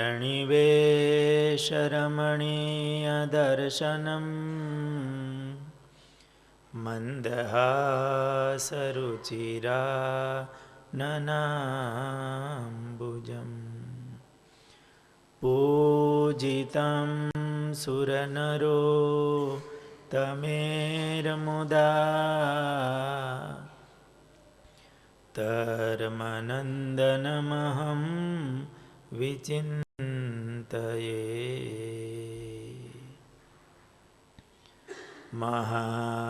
श्रीरङ्गनिवेशरमणीयदर्शनं मन्दहासरुचिराननाम्बुजम् पूजितं सुरनरोत्तमेर्मुदा धर्मनन्दनमहं विचिन्तये। महाध्यानाभ्यासं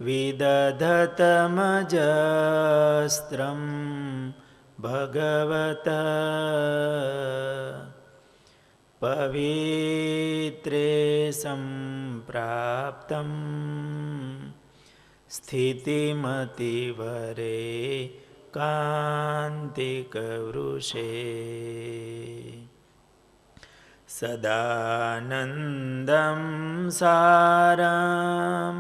विदधतमजस्त्रं भगवता पवित्रे सम्प्राप्तं स्थितिमतिवरे कान्तिकवृषे सदानन्दं सारं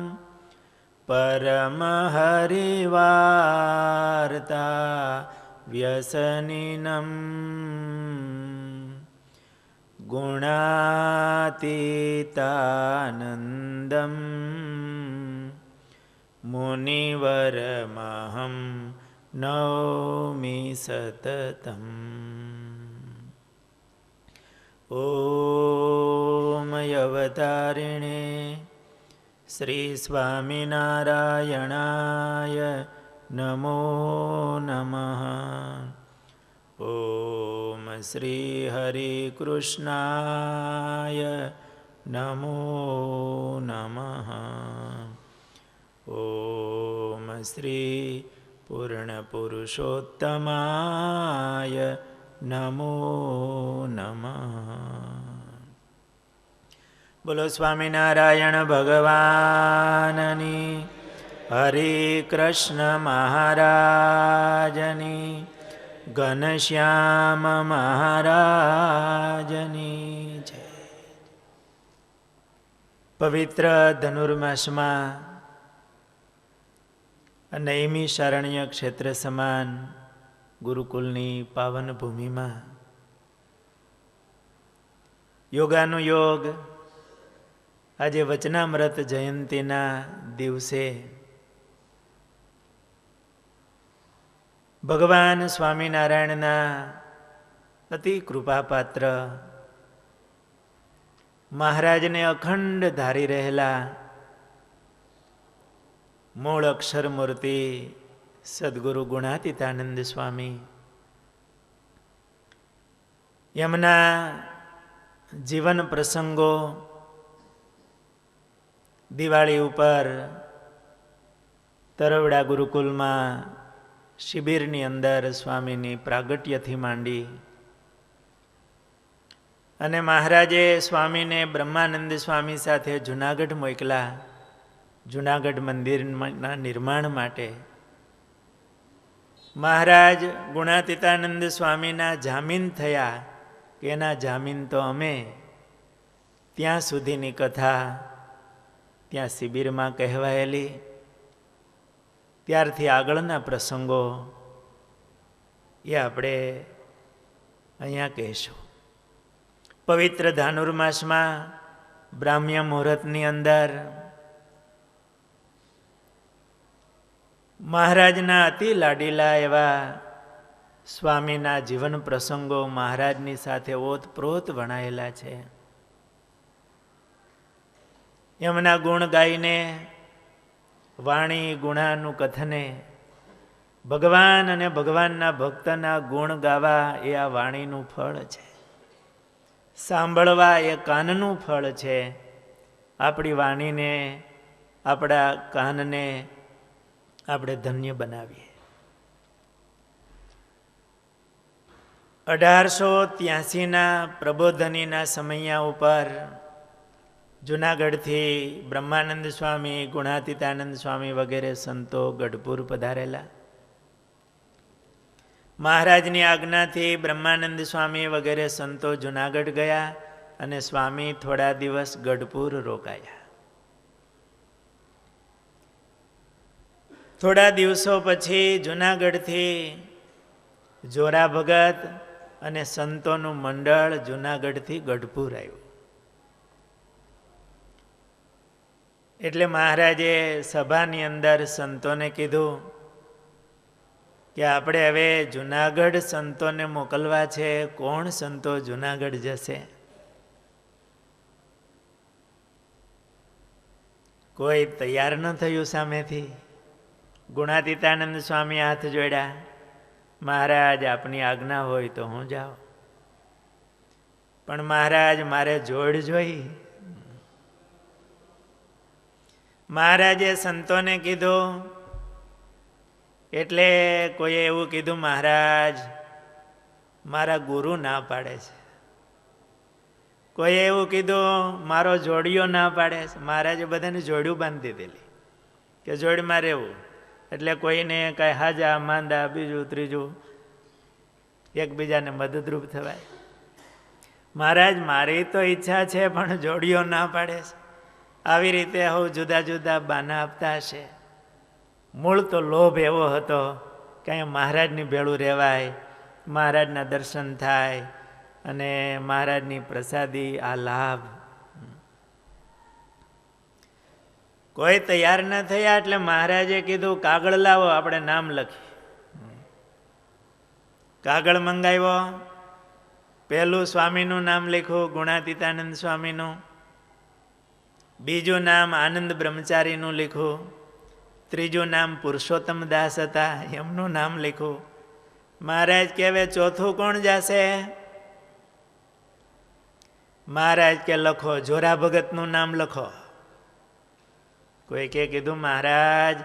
परमहरिवार्ता व्यसनिनं गुणातीतानन्दं मुनिवरमहं नौमि सततम्। ॐ अवतारिणे श्री स्वामिनारायणाय नमो नमः। ॐ श्री हरिकृष्णाय नमो नमः। ॐ श्री पूर्णपुरुषोत्तमाय नमो नमः। बोलो स्वामिनारायण भगवाननी, हरे कृष्ण महाराजनी, घनश्याम महाराजनी जय। पवित्र धनुर्मासમાં નૈમિષારણ્ય ક્ષેત્ર સમાન ગુરુકુલની પાવન ભૂમિમાં યોગાનુયોગ આજે વચનામૃત જયંતીના દિવસે ભગવાન સ્વામિનારાયણના અતિ કૃપાપાત્ર મહારાજને અખંડ ધારી રહેલા મૂળ અક્ષર મૂર્તિ સદગુરુ ગુણાતીતાનંદ સ્વામી એમના જીવન પ્રસંગો દિવાળી ઉપર તરવડા ગુરુકુલમાં શિબિરની અંદર સ્વામીની પ્રાગટ્યથી માંડી અને મહારાજે સ્વામીને બ્રહ્માનંદ સ્વામી સાથે જુનાગઢ મોકલા જુનાગઢ મંદિરના નિર્માણ માટે. મહારાજ ગુણાતીતાનંદ સ્વામીના જામીન થયા કે એના જામીન તો અમે, ત્યાં સુધીની કથા ત્યાં શિબિરમાં કહેવાયેલી. ત્યારથી આગળના પ્રસંગો એ આપણે અહીંયા કહીશું. પવિત્ર ધાનુર્માસમાં બ્રાહ્મ્ય મુહૂર્તની અંદર મહારાજના અતિ લાડીલા એવા સ્વામીના જીવન પ્રસંગો મહારાજની સાથે ઓતપ્રોત વણાયેલા છે. એમના ગુણ ગાઈને, વાણી ગુણાનું કથને, ભગવાન અને ભગવાનના ભક્તના ગુણ ગાવા એ આ વાણીનું ફળ છે. સાંભળવા એ કાનનું ફળ છે. આપણી વાણીને, આપણા કાનને આપણે ધન્ય બનાવીએ. 1883ના પ્રબોધનીના સમયા ઉપર જુનાગઢથી બ્રહ્માનંદ સ્વામી, ગુણાતીતાનંદ સ્વામી વગેરે સંતો ગઢપુર પધારેલા. મહારાજની આજ્ઞાથી બ્રહ્માનંદ સ્વામી વગેરે સંતો જુનાગઢ ગયા અને સ્વામી થોડા દિવસ ગઢપુર રોકાયા. થોડા દિવસો પછી જૂનાગઢથી જોરા ભગત અને સંતોનું મંડળ જૂનાગઢથી ગઢપુર આવ્યું. એટલે મહારાજે સભાની અંદર સંતોને કીધું કે આપણે હવે જૂનાગઢ સંતોને મોકલવા છે. કોણ સંતો જૂનાગઢ જશે? કોઈ તૈયાર ન થયું સામેથી. ગુણાતીતાનંદ સ્વામી હાથ જોડ્યા. મહારાજ આપની આજ્ઞા હોય તો હું જાઉં. પણ મહારાજ મારે જોડ જોઈ. મહારાજે સંતોને કીધું. એટલે કોઈએ એવું કીધું, મહારાજ મારા ગુરુ ના પાડે છે. કોઈએ એવું કીધું, મારો જોડિયો ના પાડે છે. મહારાજે બધાને જોડિયું બાંધી દીધેલી કે જોડીમાં રહેવું. એટલે કોઈને કાંઈ હાજા માંદા બીજું ત્રીજું એકબીજાને મદદરૂપ થવાય. મહારાજ મારી તો ઈચ્છા છે પણ જોડિયો ના પાડે છે. આવી રીતે હું જુદા જુદા બાના આપતા હશે. મૂળ તો લોભ એવો હતો કે અહીંયા મહારાજની ભેળું રહેવાય, મહારાજના દર્શન થાય અને મહારાજની પ્રસાદી આ લાભ. કોઈ તૈયાર ન થયા એટલે મહારાજે કીધું કાગળ લાવો, આપણે નામ લખી. કાગળ મંગાવ્યો. પહેલું સ્વામીનું નામ લખ્યું, ગુણાતીતાનંદ સ્વામીનું. બીજું નામ આનંદ બ્રહ્મચારીનું લખ્યું. ત્રીજું નામ પુરુષોત્તમ દાસ હતા, એમનું નામ લખ્યું. મહારાજ કહેવે ચોથું કોણ જશે? મહારાજ કે લખો, જોરા ભગતનું નામ લખો. કોઈ કે કીધું, મહારાજ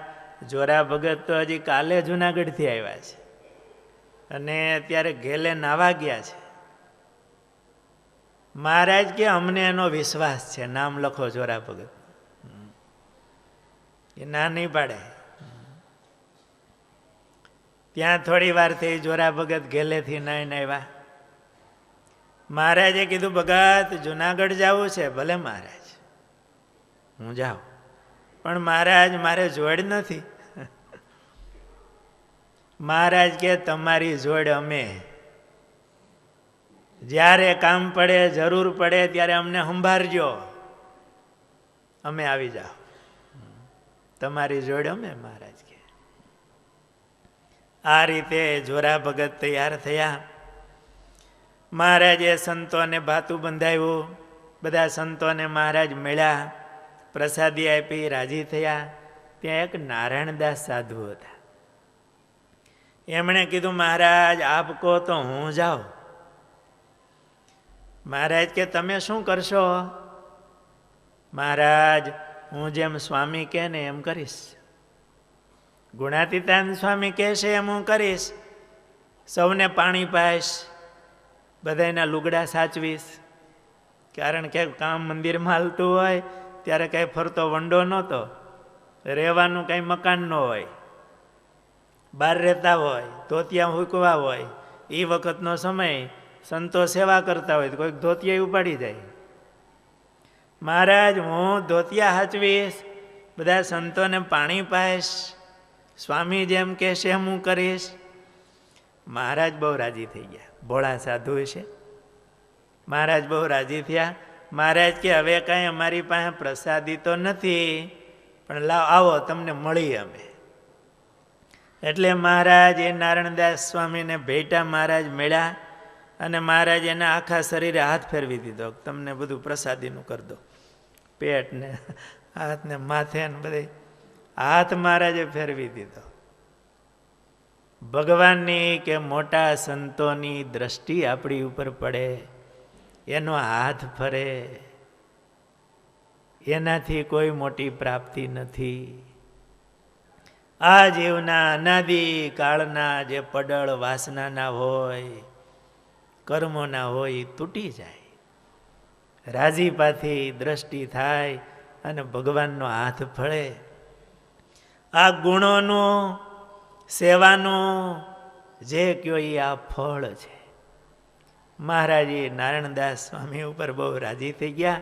જોરા ભગત તો હજી કાલે જૂનાગઢથી આવ્યા છે અને અત્યારે ઘેલે નાવા ગયા છે. મહારાજ કે અમને એનો વિશ્વાસ છે, નામ લખો જોરા ભગત. એ ના નહીં પાડે. ત્યાં થોડી વાર થઈ, જોરા ભગત ઘેલેથી નાઈને આવ્યા. મહારાજે કીધું, ભગત જુનાગઢ જવું છે. ભલે મહારાજ, હું જાઉં. પણ મહારાજ મારે જોડ નથી. મહારાજ કે તમારી જોડ અમે. જ્યારે કામ પડે, જરૂર પડે ત્યારે અમને સંભાળજો, અમે આવી જાઓ. તમારી જોડ અમે. મહારાજ કે આ રીતે જોરા ભગત તૈયાર થયા. મહારાજે સંતોને ભાતું બંધાવ્યું. બધા સંતોને મહારાજ મળ્યા, પ્રસાદી આપી, રાજી થયા. ત્યાં એક નારાયણદાસ સાધુ હતા. એમણે કીધું, મહારાજ આપ કહો તો હું જાઉં. મહારાજ કે તમે શું કરશો? મહારાજ હું જેમ સ્વામી કહે ને એમ કરીશ. ગુણાતીતાનંદ સ્વામી કહેશે એમ હું કરીશ. સૌને પાણી પાઈશ, બધાના લુગડા સાચવીશ. કારણ કે કામ મંદિરમાં હાલતું હોય ત્યારે કાંઈ ફરતો વંડો નહોતો, રહેવાનું કાંઈ મકાન ન હોય, બહાર રહેતા હોય ધોતિયા હૂકવા હોય. એ વખતનો સમય, સંતો સેવા કરતા હોય તો કોઈક ધોતિયા ઉપાડી જાય. મહારાજ હું ધોતિયા હાચવીશ, બધા સંતોને પાણી પાઈશ, સ્વામી જેમ કહેશે એમ હું કરીશ. મહારાજ બહુ રાજી થઈ ગયા. ભોળા સાધુ છે. મહારાજ બહુ રાજી થયા. મહારાજ કે હવે કાંઈ અમારી પાસે પ્રસાદી તો નથી, પણ લાવ આવો તમને મળી અમે. એટલે મહારાજ એ નારાયણદાસ સ્વામીને ભેટા મહારાજ મળ્યા અને મહારાજ એના આખા શરીરે હાથ ફેરવી દીધો. તમને બધું પ્રસાદીનું કરી દો. પેટ ને હાથ ને માથે ને બધે હાથ મહારાજે ફેરવી દીધો. ભગવાનની કે મોટા સંતોની દ્રષ્ટિ આપણી ઉપર પડે, એનો હાથ ફરે, એનાથી કોઈ મોટી પ્રાપ્તિ નથી. આ જીવના અનાદિ કાળના જે પડળ વાસનાના હોય, કર્મોના હોય, એ તૂટી જાય. રાજીપાથી દ્રષ્ટિ થાય અને ભગવાનનો હાથ ફળે. આ ગુણોનું, સેવાનું જે કયો એ આ ફળ છે. મહારાજે નારાયણદાસ સ્વામી ઉપર બહુ રાજી થઈ ગયા.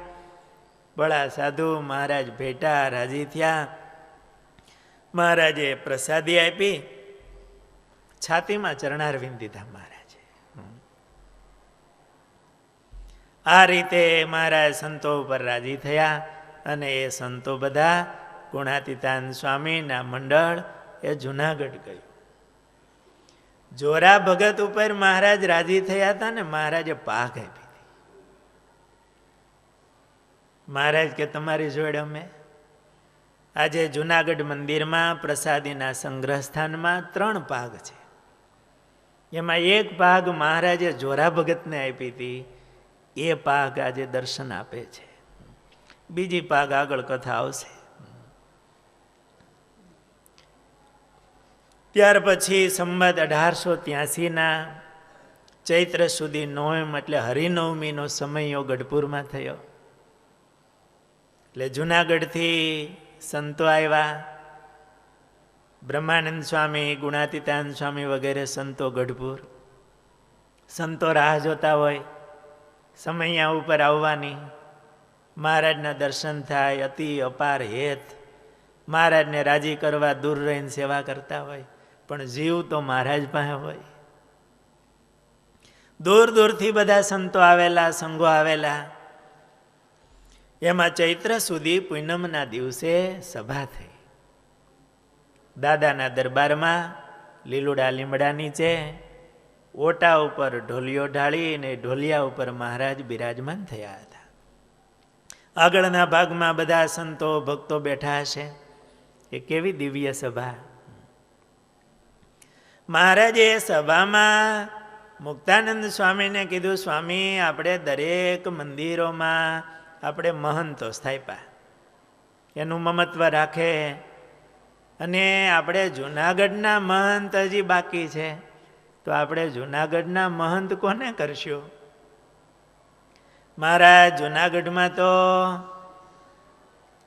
બળા સાધુ મહારાજ ભેટા રાજી થયા. મહારાજે પ્રસાદી આપી, છાતીમાં ચરણારવિંદ દીધા મહારાજે. આ રીતે મહારાજ સંતો ઉપર રાજી થયા અને એ સંતો બધા ગુણાતીતાન સ્વામીના મંડળ એ જુનાગઢ ગયું. જોરા ભગત ઉપર મહારાજ રાજી થયા હતા ને મહારાજે પાઘ આપી હતી. મહારાજ કે તમારી જોડે અમે આજે જુનાગઢ મંદિરમાં પ્રસાદીના સંગ્રહ સ્થાનમાં 3 પાઘ છે. એમાં એક પાઘ મહારાજે જોરા ભગતને આપી હતી. એ પાઘ આજે દર્શન આપે છે. બીજી પાઘ આગળ કથા આવશે. ત્યાર પછી સંવત 1883ના ચૈત્ર સુધી નોમ એટલે હરિનવમીનો સમયો ગઢપુરમાં થયો. એટલે જુનાગઢથી સંતો આવ્યા. બ્રહ્માનંદ સ્વામી, ગુણાતીતાન સ્વામી વગેરે સંતો ગઢપુર. સંતો રાહ જોતા હોય સમૈયા ઉપર આવવાની, મહારાજના દર્શન થાય, અતિ અપાર હેત. મહારાજને રાજી કરવા દૂર રહીને સેવા કરતા હોય, પણ જીવ તો મહારાજ પાસે હોય. દૂર દૂરથી બધા સંતો આવેલા, સંઘો આવેલા. એમાં ચૈત્ર સુધી પૂનમના દિવસે સભા થઈ. દાદાના દરબારમાં લીલુડા લીમડા નીચે ઓટા ઉપર ઢોલિયો ઢાળી અને ઢોલિયા ઉપર મહારાજ બિરાજમાન થયા હતા. આગળના ભાગમાં બધા સંતો ભક્તો બેઠા હશે. એ કેવી દિવ્ય સભા! મહારાજે સભામાં મુક્તાનંદ સ્વામીને કીધું, સ્વામી આપણે દરેક મંદિરોમાં આપણે મહંતો સ્થાપ્યા, એનું મમત્વ રાખે, અને આપણે જુનાગઢના મહંત હજી બાકી છે, તો આપણે જુનાગઢના મહંત કોને કરશું? મહારાજ જુનાગઢમાં તો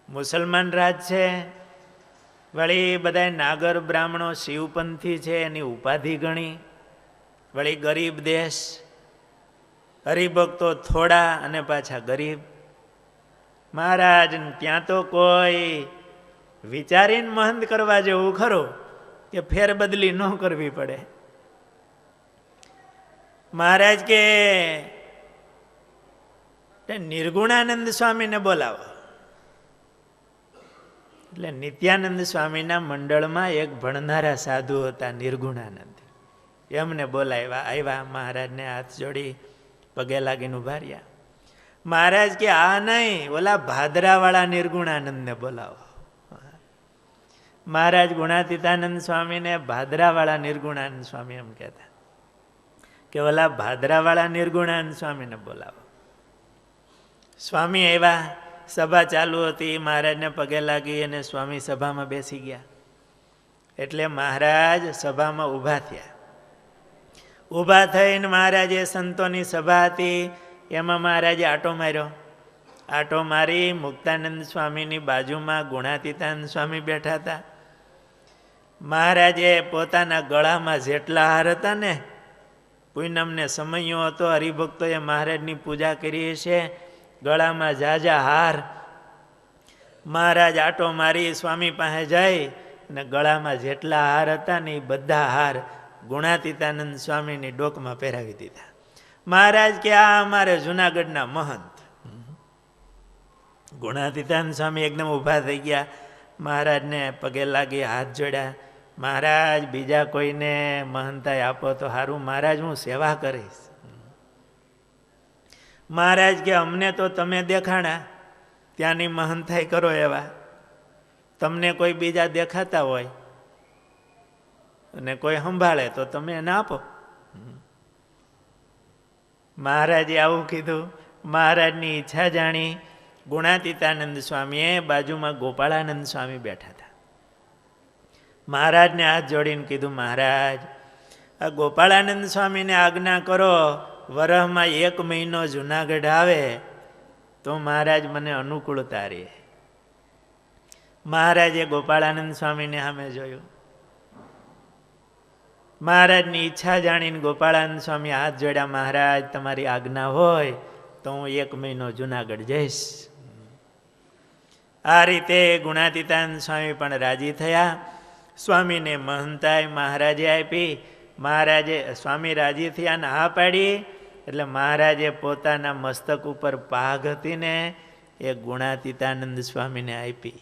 મુસલમાન રાજ છે, વળી બધા નાગર બ્રાહ્મણો શિવપંથી છે, એની ઉપાધિ ગણી, વળી ગરીબ દેશ, હરિભક્તો થોડા અને પાછા ગરીબ. મહારાજ ત્યાં તો કોઈ વિચારીને મહંત કરવા જેવું ખરું કે ફેરબદલી ન કરવી પડે. મહારાજ કે નિર્ગુણાનંદ સ્વામીને બોલાવો. એટલે નિત્યાનંદ સ્વામીના મંડળમાં એક ભણનારા સાધુ હતા, નિર્ગુણાનંદ. એમને બોલાવ્યા. આવ્યા, મહારાજને હાથ જોડી પગે લાગીને ઉભા રહ્યા. મહારાજ કે આ નહીં, ઓલા ભાદરાવાળા નિર્ગુણાનંદને બોલાવો. મહારાજ ગુણાતીતાનંદ સ્વામીને ભાદરાવાળા નિર્ગુણાનંદ સ્વામી એમ કહેતા, કે ઓલા ભાદરાવાળા નિર્ગુણાનંદ સ્વામીને બોલાવો. સ્વામી આવ્યા, સભા ચાલુ હતી, મહારાજને પગે લાગી અને સ્વામી સભામાં બેસી ગયા. એટલે મહારાજ સભામાં ઊભા થયા. ઊભા થઈને મહારાજે સંતોની સભા હતી એમાં મહારાજે આટો માર્યો. આટો મારી મુક્તાનંદ સ્વામીની બાજુમાં ગુણાતીતાનંદ સ્વામી બેઠા હતા. મહારાજે પોતાના ગળામાં જેટલા હાર હતા ને, પૂનમને સમયો હતો, હરિભક્તોએ મહારાજની પૂજા કરી છે, ગળામાં ઝાઝા હાર. મહારાજ આટો મારી સ્વામી પાસે જાય અને ગળામાં જેટલા હાર હતા ને એ બધા હાર ગુણાતીતાનંદ સ્વામીની ડોકમાં પહેરાવી દીધા. મહારાજ કે આ અમારે જુનાગઢના મહંત. ગુણાતીતાનંદ સ્વામી એકદમ ઊભા થઈ ગયા, મહારાજને પગે લાગી હાથ જોડ્યા. મહારાજ બીજા કોઈને મહંતાઈ આપો તો સારું, મહારાજ હું સેવા કરીશ. મહારાજ કે અમને તો તમે દેખાણા, ત્યાંની મહંતાઈ કરો એવા. તમને કોઈ બીજા દેખાતા હોય અને કોઈ સંભાળે તો તમે એને આપો. મહારાજે આવું કીધું. મહારાજની ઈચ્છા જાણી ગુણાતીતાનંદ સ્વામીએ બાજુમાં ગોપાળાનંદ સ્વામી બેઠા હતા. મહારાજને હાથ જોડીને કીધું, મહારાજ આ ગોપાળાનંદ સ્વામીને આજ્ઞા કરો, વરહમાં 1 મહિનો જુનાગઢ આવે તો મહારાજ મને અનુકૂળતા રહે. મહારાજે ગોપાળાનંદ સ્વામીને સામે જોયું. મહારાજની ઈચ્છા જાણીને ગોપાળાનંદ સ્વામી હાથ જોડ્યા. મહારાજ તમારી આજ્ઞા હોય તો હું 1 મહિનો જુનાગઢ જઈશ. આ રીતે ગુણાતીતાનંદ સ્વામી પણ રાજી થયા. સ્વામીને મહંતાઈ મહારાજે આપી. મહારાજે સ્વામી રાજી થયા ને હા પાડી એટલે મહારાજે પોતાના મસ્તક ઉપર પાઘ હતી ને એ ગુણાતીતાનંદ સ્વામીને આપી.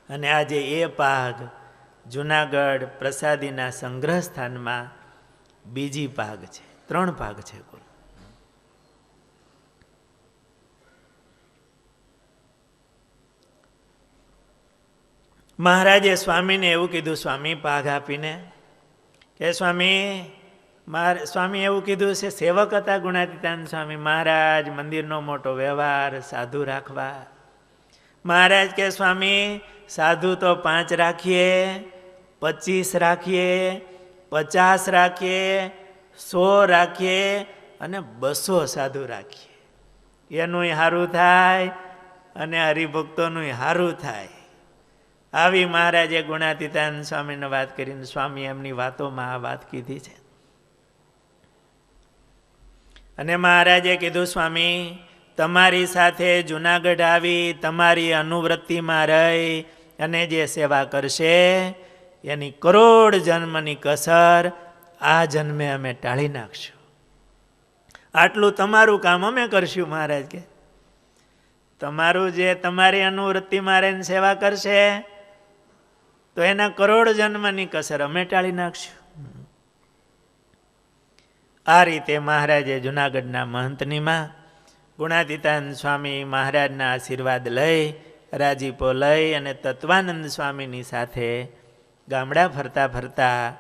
અને આજે એ પાઘ જુનાગઢ પ્રસાદીના સંગ્રહ સ્થાનમાં બીજી પાઘ છે. 3 પાઘ છે કુલ. મહારાજે સ્વામીને એવું કીધું, સ્વામી પાઘ આપીને કે સ્વામી એવું કીધું છે, સેવક હતા ગુણાતીતાનંદ સ્વામી. મહારાજ મંદિરનો મોટો વ્યવહાર, સાધુ રાખવા. મહારાજ કે સ્વામી સાધુ તો 5 રાખીએ, 25 રાખીએ, 50 રાખીએ, 100 રાખીએ અને 200 સાધુ રાખીએ, એનું સારું થાય અને હરિભક્તોનું સારું થાય. આવી મહારાજે ગુણાતીતાનંદ સ્વામીને વાત કરીને સ્વામી એમની વાતોમાં આ વાત કીધી છે. અને મહારાજે કીધું, સ્વામી તમારી સાથે જુનાગઢ આવી તમારી અનુવૃત્તિમાં રહી અને જે સેવા કરશે એની કરોડ જન્મની કસર આ જન્મે અમે ટાળી નાખશું. આટલું તમારું કામ અમે કરશું. મહારાજ કે તમારું જે તમારી અનુવૃત્તિમાં રહીને સેવા કરશે તો એના કરોડ જન્મની કસર અમે ટાળી નાખશું. આ રીતે મહારાજે જુનાગઢના મહંતનીમાં ગુણાતીતાનંદ સ્વામી મહારાજના આશીર્વાદ લઈ રાજીપો લઈ અને તત્વાનંદ સ્વામીની સાથે ગામડા ફરતા ફરતા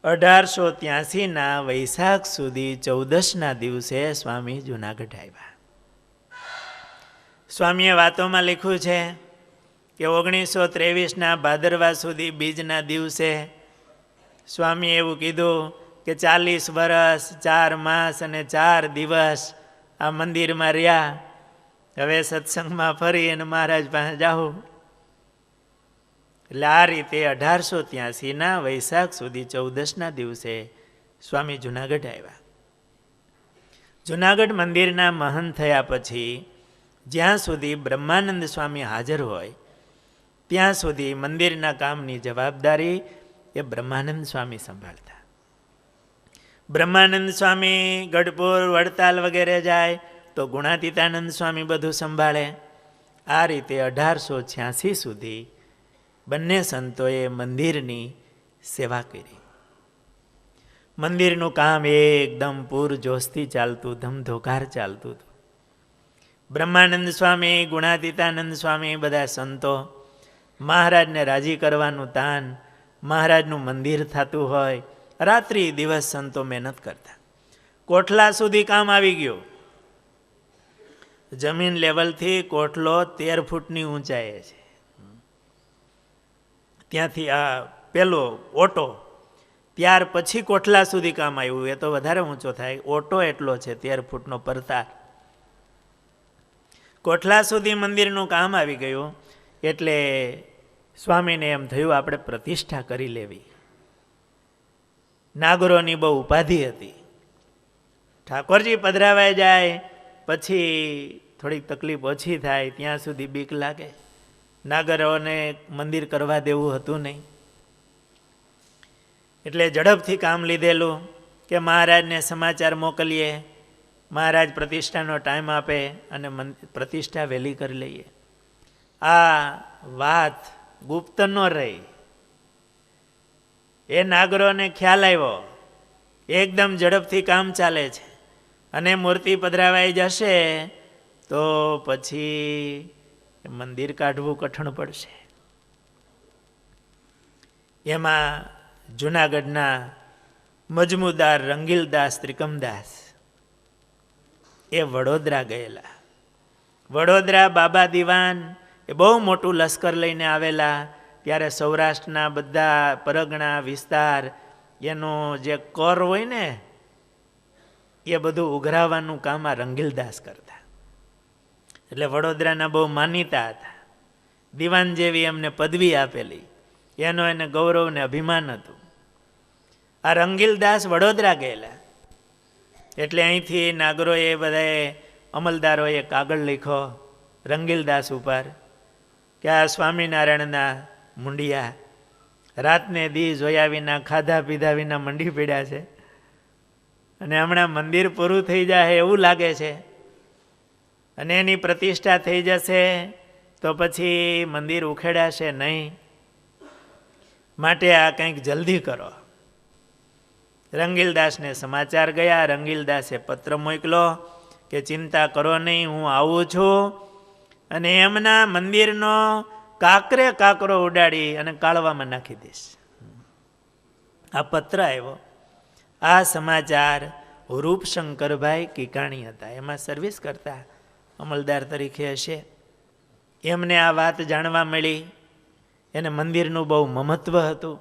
1883ના વૈશાખ સુધી 14ના દિવસે સ્વામી જુનાગઢ આવ્યા. સ્વામીએ વાતોમાં લખ્યું છે કે 1923ના ભાદરવા સુધી બીજના દિવસે સ્વામી એવું કીધું કે 40 વર્ષ 4 માસ અને 4 દિવસ આ મંદિરમાં રહ્યા. હવે સત્સંગમાં ફરી અને મહારાજ પાસે જાઉં. એટલે આ રીતે 1883ના વૈશાખ સુધી 14ના દિવસે સ્વામી જુનાગઢ આવ્યા. જુનાગઢ મંદિરના મહંત થયા પછી જ્યાં સુધી બ્રહ્માનંદ સ્વામી હાજર હોય ત્યાં સુધી મંદિરના કામની જવાબદારી એ બ્રહ્માનંદ સ્વામી સંભાળતા. બ્રહ્માનંદ સ્વામી ગઢપુર વડતાલ વગેરે જાય તો ગુણાતીતાનંદ સ્વામી બધું સંભાળે. આ રીતે 1886 સુધી બંને સંતોએ મંદિરની સેવા કરી. મંદિરનું કામ એકદમ પૂરજોશથી ચાલતું, ધમધોકાર ચાલતું હતું. બ્રહ્માનંદ સ્વામી ગુણાતીતાનંદ સ્વામી બધા સંતો મહારાજને રાજી કરવાનું તાન, મહારાજનું મંદિર થતું હોય, રાત્રિ દિવસ સંતો મહેનત કરતા. કોઠલા સુધી કામ આવી ગયું. જમીન લેવલથી કોઠલો 13 ફૂટની ઊંચાઈએ છે. ત્યાંથી આ પેલો ઓટો, ત્યાર પછી કોઠલા સુધી કામ આવ્યું. એ તો વધારે ઊંચો થાય. ઓટો એટલો છે 13 ફૂટનો પરતાર. કોઠલા સુધી મંદિરનું કામ આવી ગયું. એટલે સ્વામીને એમ થયું આપણે પ્રતિષ્ઠા કરી લેવી. નાગરોની બહુ ઉપાધિ હતી. ઠાકોરજી પધરાવાઈ જાય પછી થોડીક તકલીફ ઓછી થાય ત્યાં સુધી બીક લાગે. નાગરોને મંદિર કરવા દેવું હતું નહીં. એટલે ઝડપથી કામ લીધેલું કે મહારાજને સમાચાર મોકલીએ, મહારાજ પ્રતિષ્ઠાનો ટાઈમ આપે અને પ્રતિષ્ઠા વહેલી કરી લઈએ. આ વાત ગુપ્ત ન રહી. એ નાગરોને ખ્યાલ આવ્યો એકદમ ઝડપથી કામ ચાલે છે અને મૂર્તિ પધરાવાઈ જશે તો પછી મંદિર કાઢવું કઠણ પડશે. એમાં જુનાગઢના મજમુદાર રંગીલદાસ ત્રિકમદાસ એ વડોદરા ગયેલા. વડોદરા બાબા દિવાન એ બહુ મોટું લશ્કર લઈને આવેલા. ત્યારે સૌરાષ્ટ્રના બધા પરગણા વિસ્તાર એનો જે કર હોય ને એ બધું ઉઘરાવવાનું કામ આ રંગીલદાસ કરતા. એટલે વડોદરાના બહુ માનીતા હતા. દિવાન જેવી એમને પદવી આપેલી, એનો એને ગૌરવ ને અભિમાન હતું. આ રંગીલદાસ વડોદરા ગયેલા. એટલે અહીંથી નાગરોએ બધાએ અમલદારોએ કાગળ લખ્યો રંગીલદાસ ઉપર કે આ સ્વામિનારાયણના મુંડિયા રાતને દી જોયા વિના ખાધા પીધા વિના મંડી પડ્યા છે અને હમણાં મંદિર પૂરું થઈ જાય એવું લાગે છે અને એની પ્રતિષ્ઠા થઈ જશે તો પછી મંદિર ઉખેડાશે નહીં, માટે આ કંઈક જલ્દી કરો. રંગીલદાસને સમાચાર ગયા. રંગીલદાસે પત્ર મોકલો કે ચિંતા કરો નહીં, હું આવું છું અને એમના મંદિરનો કાકરે કાકરો ઉડાડી અને કાળવામાં નાખી દઈશ. આ પત્ર આવ્યો. આ સમાચાર રૂપશંકરભાઈ કિકાણી હતા, એમાં સર્વિસ કરતા અમલદાર તરીકે હશે. એમને આ વાત જાણવા મળી. એને મંદિરનું બહુ મહત્વ હતું.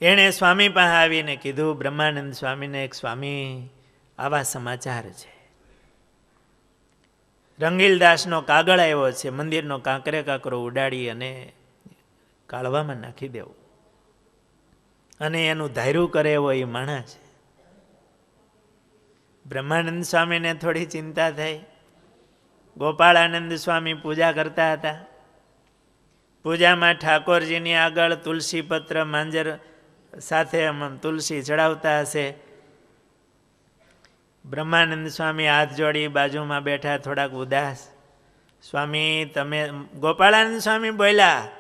એણે સ્વામી પાસે આવીને કીધું, બ્રહ્માનંદ સ્વામીને, એક સ્વામી આવા સમાચાર છે, રંગીલદાસનો કાગળ આવ્યો છે, મંદિરનો કાંકરે કાંકરો ઉડાડી અને કાળવામાં નાખી દેવો અને એનું ધાર્યું કરે એવો એ માણસ છે. બ્રહ્માનંદ સ્વામીને થોડી ચિંતા થઈ. ગોપાળાનંદ સ્વામી પૂજા કરતા હતા. પૂજામાં ઠાકોરજીની આગળ તુલસી પત્ર માંજર સાથે તુલસી ચડાવતા હશે. બ્રહ્માનંદ સ્વામી હાથ જોડી બાજુમાં બેઠા, થોડાક ઉદાસ. સ્વામી તમે, ગોપાળાનંદ સ્વામી બોલ્યા.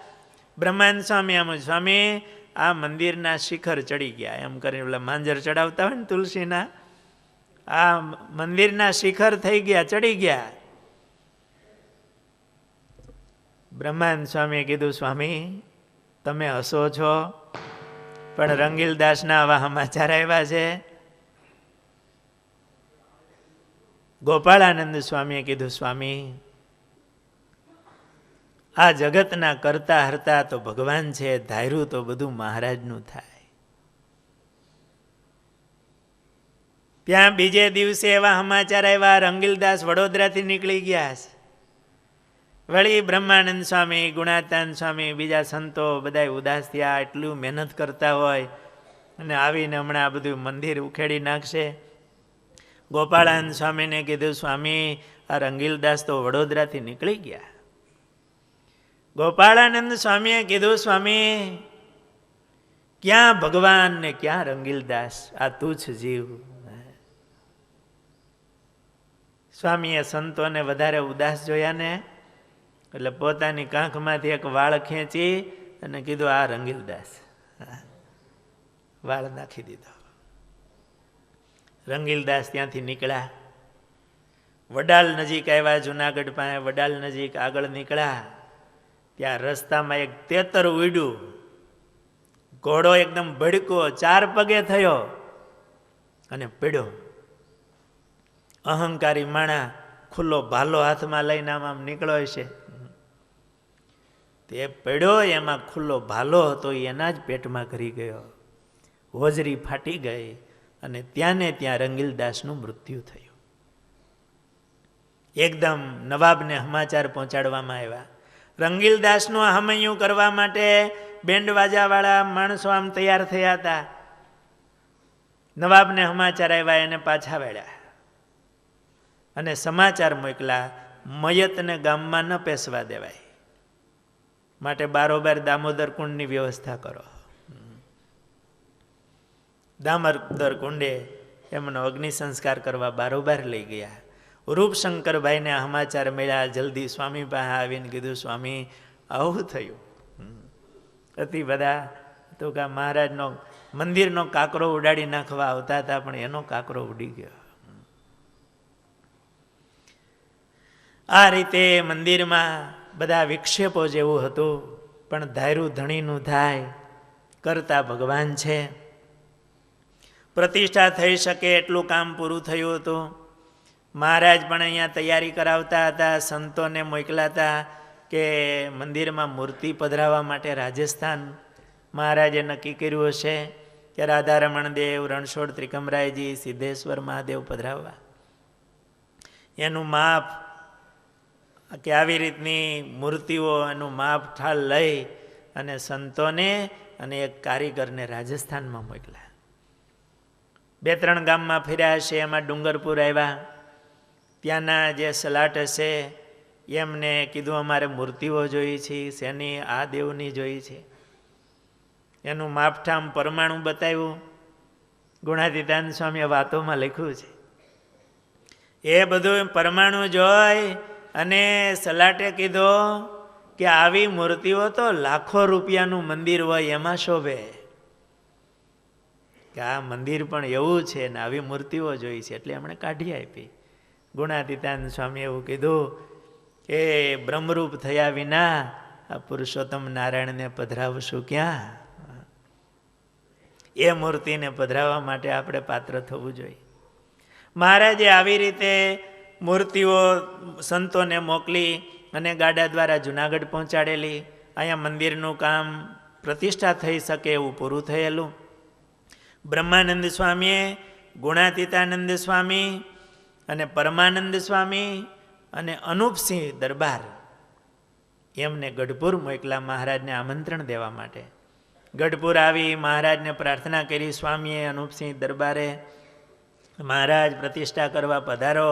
બ્રહ્માનંદ સ્વામી આમ, સ્વામી આ મંદિરના શિખર ચડી ગયા, એમ કરીને ઓલા માંજર ચડાવતા હોય ને તુલસીના, આ મંદિરના શિખર થઈ ગયા, ચડી ગયા. બ્રહ્માનંદ સ્વામીએ કીધું, સ્વામી તમે હસો છો, પણ રંગીલદાસના આવા સમાચાર આવ્યા છે. ગોપાળાનંદ સ્વામીએ કીધું, સ્વામી આ જગતના કરતા હરતા તો ભગવાન છે, ધાર્યું તો બધું મહારાજનું થાય. ત્યાં બીજે દિવસે એવા સમાચાર આવ્યા, રંગીલદાસ વડોદરાથી નીકળી ગયા છે. વળી બ્રહ્માનંદ સ્વામી, ગુણાતાન સ્વામી, બીજા સંતો બધા ઉદાસ થયા. એટલું મહેનત કરતા હોય અને આવીને હમણાં આ બધું મંદિર ઉખેડી નાખશે. ગોપાળાનંદ સ્વામીને કીધું, સ્વામી આ રંગીલદાસ તો વડોદરાથી નીકળી ગયા. ગોપાળાનંદ સ્વામીએ કીધું, સ્વામી ક્યાં ભગવાન ને ક્યાં રંગીલદાસ, આ તુચ્છ જીવ. સ્વામીએ સંતોને વધારે ઉદાસ જોયા ને એટલે પોતાની કાંખમાંથી એક વાળ ખેંચી અને કીધું, આ રંગીલદાસ. વાળ નાખી દીધો. રંગીલદાસ ત્યાંથી નીકળ્યા. વડાલ નજીક આવ્યા, જુનાગઢ પાસે વડાલ નજીક આગળ નીકળ્યા. ત્યાં રસ્તામાં એક તેતર ઉડ્યું. ઘોડો એકદમ ભડકો 4 પગે થયો અને પડ્યો. અહંકારી માણા ખુલ્લો ભાલો હાથમાં લઈને આમ નીકળ્યો છે. તે પડ્યો, એમાં ખુલ્લો ભાલો હતો, એના જ પેટમાં ઘરી ગયો. હોજરી ફાટી ગઈ અને ત્યાં ને ત્યાં રંગીલદાસનું મૃત્યુ થયું. એકદમ નવાબને સમાચાર પહોંચાડવામાં આવ્યા. રંગીલદાસનું હમૈયું કરવા માટે બેન્ડ વાજાવાળા માણસો આમ તૈયાર થયા હતા. નવાબને સમાચાર આવ્યા, એને પાછા વળ્યા અને સમાચાર મોકલા, મયતને ગામમાં ન પેસવા દેવાય, માટે બારોબાર દામોદર કુંડની વ્યવસ્થા કરો. દામોદર કુંડે એમનો અગ્નિ સંસ્કાર કરવા બારોબાર લઈ ગયા. રૂપશંકરભાઈને સમાચાર મળ્યા. જલ્દી સ્વામી પાસે આવીને કીધું, સ્વામી આવું થયું. અતિ બધા તો કે મહારાજનો મંદિરનો કાંકરો ઉડાડી નાખવા આવતા હતા, પણ એનો કાંકરો ઉડી ગયો. આ રીતે મંદિરમાં બધા વિક્ષેપો જેવું હતું, પણ ધાર્યું ધણીનું થાય, કરતા ભગવાન છે. પ્રતિષ્ઠા થઈ શકે એટલું કામ પૂરું થયું હતું. મહારાજ પણ અહીંયા તૈયારી કરાવતા હતા. સંતોને મોકલાતા કે મંદિરમાં મૂર્તિ પધરાવવા માટે રાજસ્થાન મહારાજે નક્કી કર્યું હશે કે રાધારમણ દેવ, રણછોડ ત્રિકમરાયજી, સિદ્ધેશ્વર મહાદેવ પધરાવવા. એનું માપ કે આવી રીતની મૂર્તિઓ, એનું માપ ઠાલ લઈ અને સંતોને અને એક કારીગરને રાજસ્થાનમાં મોકલ્યા. 2-3 ગામમાં ફર્યા હશે. એમાં ડુંગરપુર આવ્યા. ત્યાંના જે સલાટ હશે એમને કીધું અમારે મૂર્તિઓ જોઈ છે, શેની આ દેવની જોઈ છે. એનું માપઠામ પરમાણુ બતાવ્યું. ગુણાતીતાનંદ સ્વામીએ વાતોમાં લખ્યું છે. એ બધું પરમાણુ જોઈ અને સલાટે કીધો કે આવી મૂર્તિઓ તો લાખો રૂપિયાનું મંદિર હોય એમાં શોભે, કે આ મંદિર પણ એવું છે ને આવી મૂર્તિઓ જોઈ છે, એટલે એમણે કાઢી આપી. ગુણાતીતાનંદ સ્વામી એવું કીધું કે બ્રહ્મરૂપ થયા વિના આ પુરુષોત્તમ નારાયણને પધરાવશું ક્યાં? એ મૂર્તિને પધરાવવા માટે આપણે પાત્ર થવું જોઈએ. મહારાજે આવી રીતે મૂર્તિઓ સંતોને મોકલી અને ગાડા દ્વારા જુનાગઢ પહોંચાડેલી. અહીંયા મંદિરનું કામ પ્રતિષ્ઠા થઈ શકે એવું પૂરું થયેલું. બ્રહ્માનંદ સ્વામીએ ગુણાતીતાનંદ સ્વામી અને પરમાનંદ સ્વામી અને અનુપસિંહ દરબાર એમને ગઢપુર મોકલા મહારાજને આમંત્રણ દેવા માટે. ગઢપુર આવી મહારાજને પ્રાર્થના કરી. સ્વામીએ અનુપસિંહ દરબારે મહારાજ પ્રતિષ્ઠા કરવા પધારો,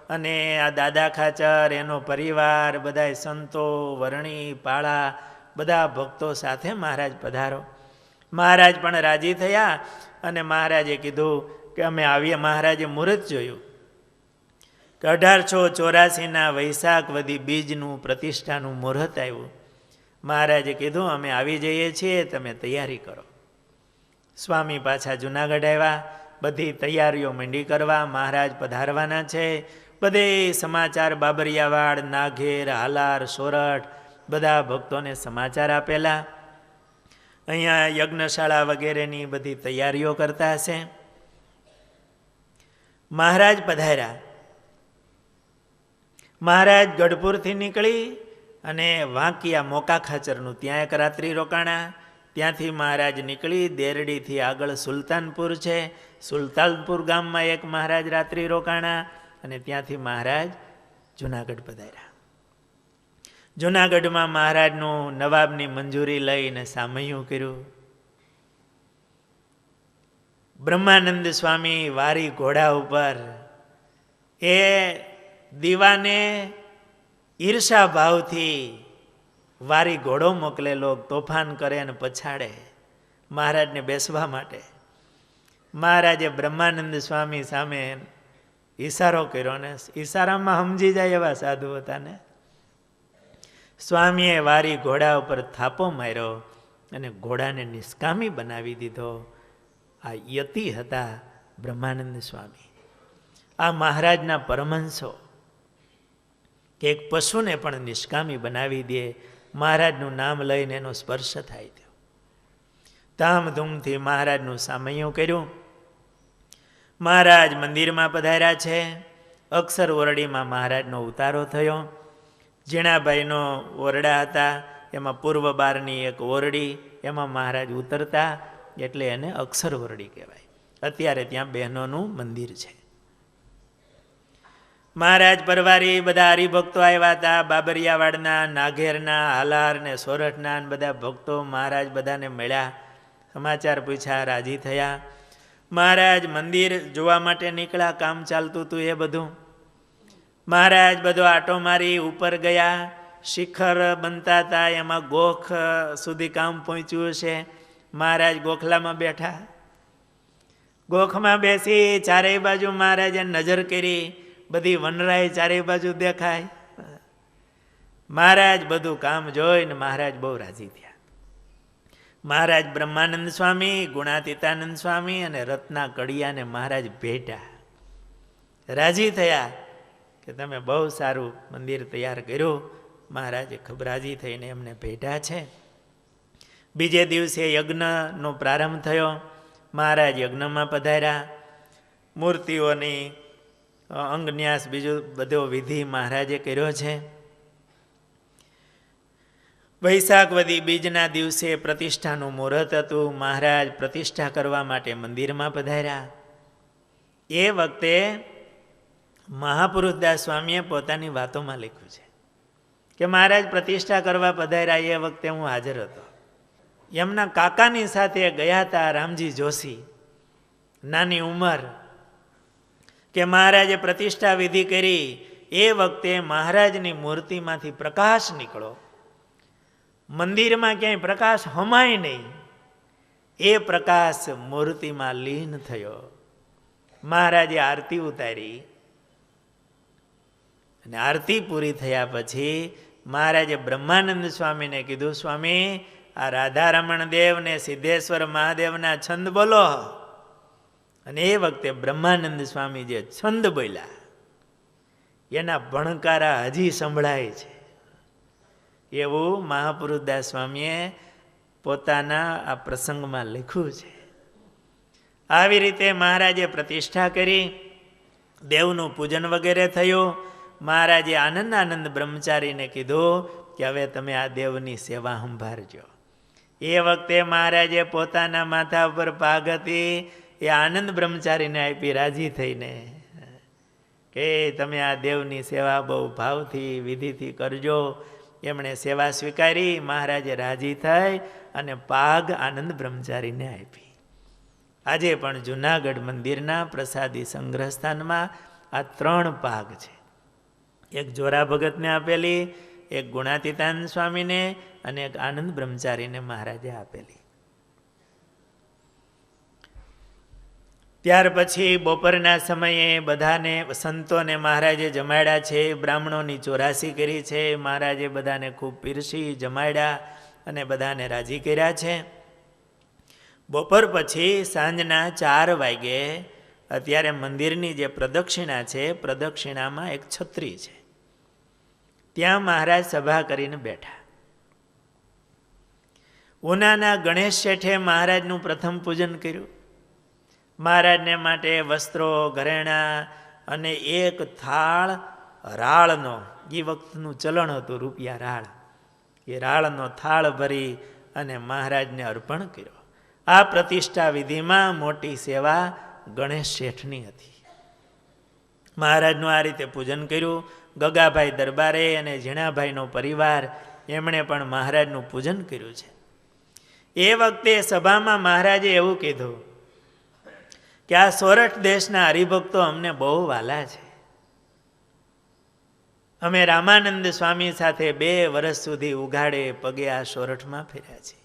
અને આ દાદા ખાચર એનો પરિવાર બધા સંતો વર્ણી પાળા બધા ભક્તો સાથે મહારાજ પધારો. મહારાજ પણ રાજી થયા અને મહારાજે કીધું કે અમે આવીએ. મહારાજે મુહૂર્ત જોયું કે 1884 વૈશાખ વદી બીજનું પ્રતિષ્ઠાનું મુહૂર્ત આવ્યું. મહારાજે કીધું અમે આવી જઈએ છીએ, તમે તૈયારી કરો. સ્વામી પાછા જુનાગઢ આવ્યા. બધી તૈયારીઓ મંડી કરવા. મહારાજ પધારવાના છે. બધે સમાચાર બાબરિયાવાડ, નાઘેર, હાલાર, સોરઠ બધા ભક્તોને સમાચાર આપેલા. અહીંયા યજ્ઞશાળા વગેરેની બધી તૈયારીઓ કરતા હશે. મહારાજ પધાર્યા. મહારાજ ગઢપુરથી નીકળી અને વાંકિયા મોકા ખાચરનું ત્યાં એક રાત્રિ રોકાણા. ત્યાંથી મહારાજ નીકળી દેરડીથી આગળ સુલતાનપુર છે, સુલતાનપુર ગામમાં એક મહારાજ રાત્રિ રોકાણા અને ત્યાંથી મહારાજ જુનાગઢ પધાર્યા. જુનાગઢમાં મહારાજનું નવાબની મંજૂરી લઈને સામૈયું કર્યું. બ્રહ્માનંદ સ્વામી વારી ઘોડા ઉપર એ દીવાને ઈર્ષા ભાવથી વારી ઘોડો મોકલેલો, તોફાન કરે અને પછાડે મહારાજને બેસવા માટે. મહારાજે બ્રહ્માનંદ સ્વામી સામે ઈશારો કર્યો ને ઈશારામાં સમજી જાય એવા સાધુ હતા ને. સ્વામીએ વારી ઘોડા ઉપર થાપો માર્યો અને ઘોડાને નિષ્કામી બનાવી દીધો. આ યતિ હતા બ્રહ્માનંદ સ્વામી. આ મહારાજના પરમહંસો કે એક પશુને પણ નિષ્કામી બનાવી દે. મહારાજનું નામ લઈને એનો સ્પર્શ થાય થયો. ધામધૂમથી મહારાજનું સામૈયું કર્યું. મહારાજ મંદિરમાં પધાર્યા છે. અક્ષર ઓરડીમાં મહારાજનો ઉતારો થયો. જીણાભાઈનો ઓરડા હતા, એમાં પૂર્વ બારની એક ઓરડી, એમાં મહારાજ ઉતરતા, એટલે એને અક્ષર ઓરડી કહેવાય. અત્યારે ત્યાં બહેનોનું મંદિર છે. મહારાજ પરવારી બધા હરિભક્તો આવ્યા હતા. બાબરિયાવાડના, નાઘેરના, હાલાર ને સોરઠના બધા ભક્તો. મહારાજ બધાને મળ્યા, સમાચાર પૂછ્યા, રાજી થયા. મહારાજ મંદિર જોવા માટે નીકળ્યા. કામ ચાલતું હતું એ બધું. મહારાજ બધો આટો મારી ઉપર ગયા. શિખર બનતા હતા, એમાં ગોખ સુધી કામ પહોંચ્યું છે. મહારાજ ગોખલામાં બેઠા. ગોખમાં બેસી ચારેય બાજુ મહારાજે નજર કરી. બધી વનરાય ચારેય બાજુ દેખાય. મહારાજ બધું કામ જોઈને મહારાજ બહુ રાજી થયા. મહારાજ બ્રહ્માનંદ સ્વામી, ગુણાતીતાનંદ સ્વામી અને રત્ના કડિયાને મહારાજ ભેટ્યા. રાજી થયા કે તમે બહુ સારું મંદિર તૈયાર કર્યું. મહારાજે રાજી થઈને એમને ભેટ્યા છે. બીજે દિવસે યજ્ઞનો પ્રારંભ થયો. મહારાજ યજ્ઞમાં પધાર્યા. મૂર્તિઓની અંગન્યાસ બીજું બધો વિધિ મહારાજે કર્યો છે. વૈશાખ વદી બીજના દિવસે પ્રતિષ્ઠાનું મુહૂર્ત હતું. મહારાજ પ્રતિષ્ઠા કરવા માટે મંદિરમાં પધાર્યા. એ વખતે મહાપુરુષદાસ સ્વામીએ પોતાની વાતોમાં લખ્યું છે કે મહારાજ પ્રતિષ્ઠા કરવા પધાર્યા એ વખતે હું હાજર હતો. એમના કાકાની સાથે ગયા હતા રામજી જોશી, નાની ઉંમર. કે મહારાજે પ્રતિષ્ઠા વિધિ કરી એ વખતે મહારાજની મૂર્તિમાંથી પ્રકાશ નીકળો, મંદિરમાં ક્યાંય પ્રકાશ હમાય નહીં, એ પ્રકાશ મૂર્તિમાં લીન થયો. મહારાજે આરતી ઉતારી અને આરતી પૂરી થયા પછી મહારાજે બ્રહ્માનંદ સ્વામીને કીધું, સ્વામી આ રાધારમણ દેવ ને સિદ્ધેશ્વર મહાદેવના છંદ બોલો. અને એ વખતે બ્રહ્માનંદ સ્વામી જે છંદ બોલ્યા એના ભણકારા હજી સંભળાય છે. એવું મહાપુરુષદાસ સ્વામીએ પોતાના આ પ્રસંગમાં લખ્યું છે. આવી રીતે મહારાજે પ્રતિષ્ઠા કરી, દેવનું પૂજન વગેરે થયું. મહારાજે આનંદ બ્રહ્મચારીને કીધું કે હવે તમે આ દેવની સેવા સંભાળજો. એ વખતે મહારાજે પોતાના માથા ઉપર પાઘ હતી એ આનંદ બ્રહ્મચારીને આપી, રાજી થઈને કે તમે આ દેવની સેવા બહુ ભાવથી વિધિથી કરજો. એમણે સેવા સ્વીકારી. મહારાજે રાજી થઈ અને પાઘ આનંદ બ્રહ્મચારીને આપી. આજે પણ જુનાગઢ મંદિરના પ્રસાદી સંગ્રહ સ્થાનમાં આ 3 પાઘ છે. એક જોરા ભગતને આપેલી, એક ગુણાતીતાનંદ સ્વામીને અને એક આનંદ બ્રહ્મચારીને મહારાજે આપેલી. ત્યાર પછી બપોરના સમયે બધાને સંતોને મહારાજે જમાડ્યા છે. બ્રાહ્મણોની 84 કરી છે. મહારાજે બધાને ખૂબ પીરસી જમાડ્યા અને બધાને રાજી કર્યા છે. બપોર પછી સાંજના 4 વાગે અત્યારે મંદિરની જે પ્રદક્ષિણા છે, પ્રદક્ષિણામાં એક છત્રી છે, ત્યાં મહારાજ સભા કરીને બેઠા. ઉનાના ગણેશ શેઠે મહારાજનું પ્રથમ પૂજન કર્યું. મહારાજને માટે વસ્ત્રો, ઘરેણાં અને એક થાળ રાળનો, એ વખતનું ચલણ હતું રૂપિયા રાળ, એ રાળનો થાળ ભરી અને મહારાજને અર્પણ કર્યો. આ પ્રતિષ્ઠા વિધિમાં મોટી સેવા ગણેશ શેઠની હતી. મહારાજનું આ રીતે પૂજન કર્યું. ગગાભાઈ દરબારે અને ઝીણાભાઈનો પરિવાર એમણે પણ મહારાજનું પૂજન કર્યું છે. એ વખતે સભામાં મહારાજે એવું કીધું કે આ સોરઠ દેશના હરિભક્તો અમને બહુ વાલા છે. અમે રામાનંદ સ્વામી સાથે 2 વર્ષ સુધી ઉઘાડે પગે આ સોરઠમાં ફર્યા છીએ.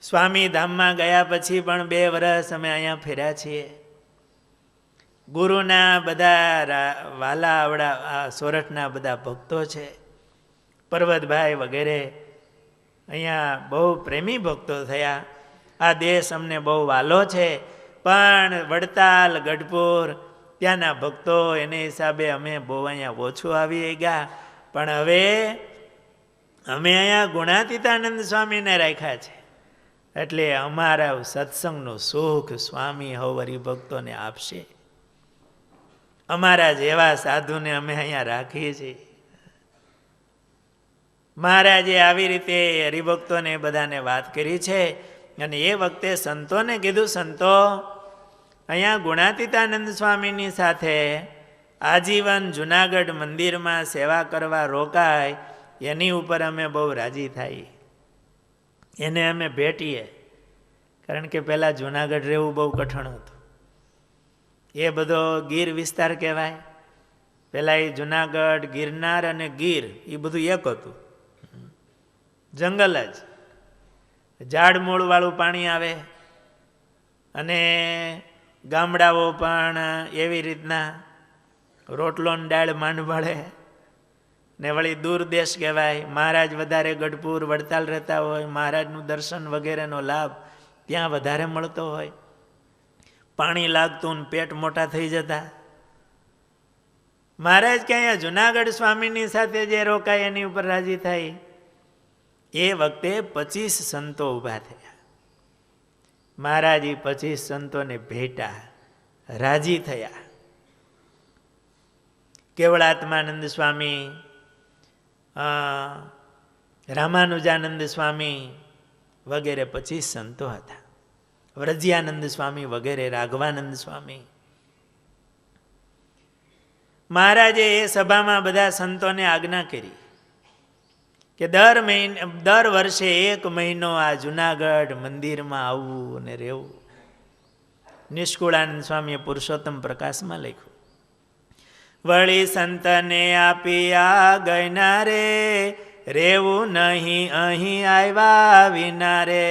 સ્વામી ધામમાં ગયા પછી પણ 2 વર્ષ અમે અહીંયા ફર્યા છીએ. ગુરુના બધા વાલા આવડા આ સોરઠના બધા ભક્તો છે, પર્વતભાઈ વગેરે અહીંયા બહુ પ્રેમી ભક્તો થયા. આ દેશ અમને બહુ વાલો છે. પણ વડતાલ, ગઢપુર ત્યાંના ભક્તો એને હિસાબે અમે બહુ અહીંયા ઓછું આવી ગયા. પણ હવે અમે અહીંયા ગુણાતીતાનંદ સ્વામીને રાખ્યા છે, એટલે અમારા સત્સંગનું સુખ સ્વામી હવ હરિભક્તોને આપશે. અમારા જેવા સાધુને અમે અહીંયા રાખીએ છીએ. મહારાજે આવી રીતે હરિભક્તોને બધાને વાત કરી છે. અને એ વખતે સંતોને કીધું, સંતો અહીંયા ગુણાતીતાનંદ સ્વામીની સાથે આજીવન જુનાગઢ મંદિરમાં સેવા કરવા રોકાય, એની ઉપર અમે બહુ રાજી થાય. એને અમે ભેટીએ, કારણ કે પહેલાં જુનાગઢ રહેવું બહુ કઠણ હતું. એ બધો ગીર વિસ્તાર કહેવાય. પહેલાં એ જુનાગઢ, ગિરનાર અને ગીર એ બધું એક હતું, જંગલ જ. ઝાડમૂળવાળું પાણી આવે અને ગામડાઓ પણ એવી રીતના રોટલો ને દાળ માંડ મળે ને વળી દૂર દેશ કહેવાય. મહારાજ વધારે ગઢપુર, વડતાલ રહેતા હોય, મહારાજનું દર્શન વગેરેનો લાભ ત્યાં વધારે મળતો હોય. પાણી લાગતું ને પેટ મોટા થઈ જતા. મહારાજ કે અહીંયા જુનાગઢ સ્વામીની સાથે જે રોકાય એની ઉપર રાજી થાય. એ વખતે 25 સંતો ઊભા થયા. મહારાજ 25 સંતોને ભેટા, રાજી થયા. કેવળાત્માનંદ સ્વામી, રામાનુજાનંદ સ્વામી વગેરે 25 સંતો હતા. વ્રજ્યાનંદ સ્વામી વગેરે, રાઘવાનંદ સ્વામી. મહારાજે એ સભામાં બધા સંતોને આજ્ઞા કરી કે દર વર્ષે 1 મહિનો આ જુનાગઢ મંદિરમાં આવવું અને રહેવું. નિષ્કુળાનંદ સ્વામીએ પુરુષોત્તમ પ્રકાશમાં લખ્યું. વળી સંતને આપી આ ગયના રે, રેવું નહીં અહીં આવ્યા વિના રે.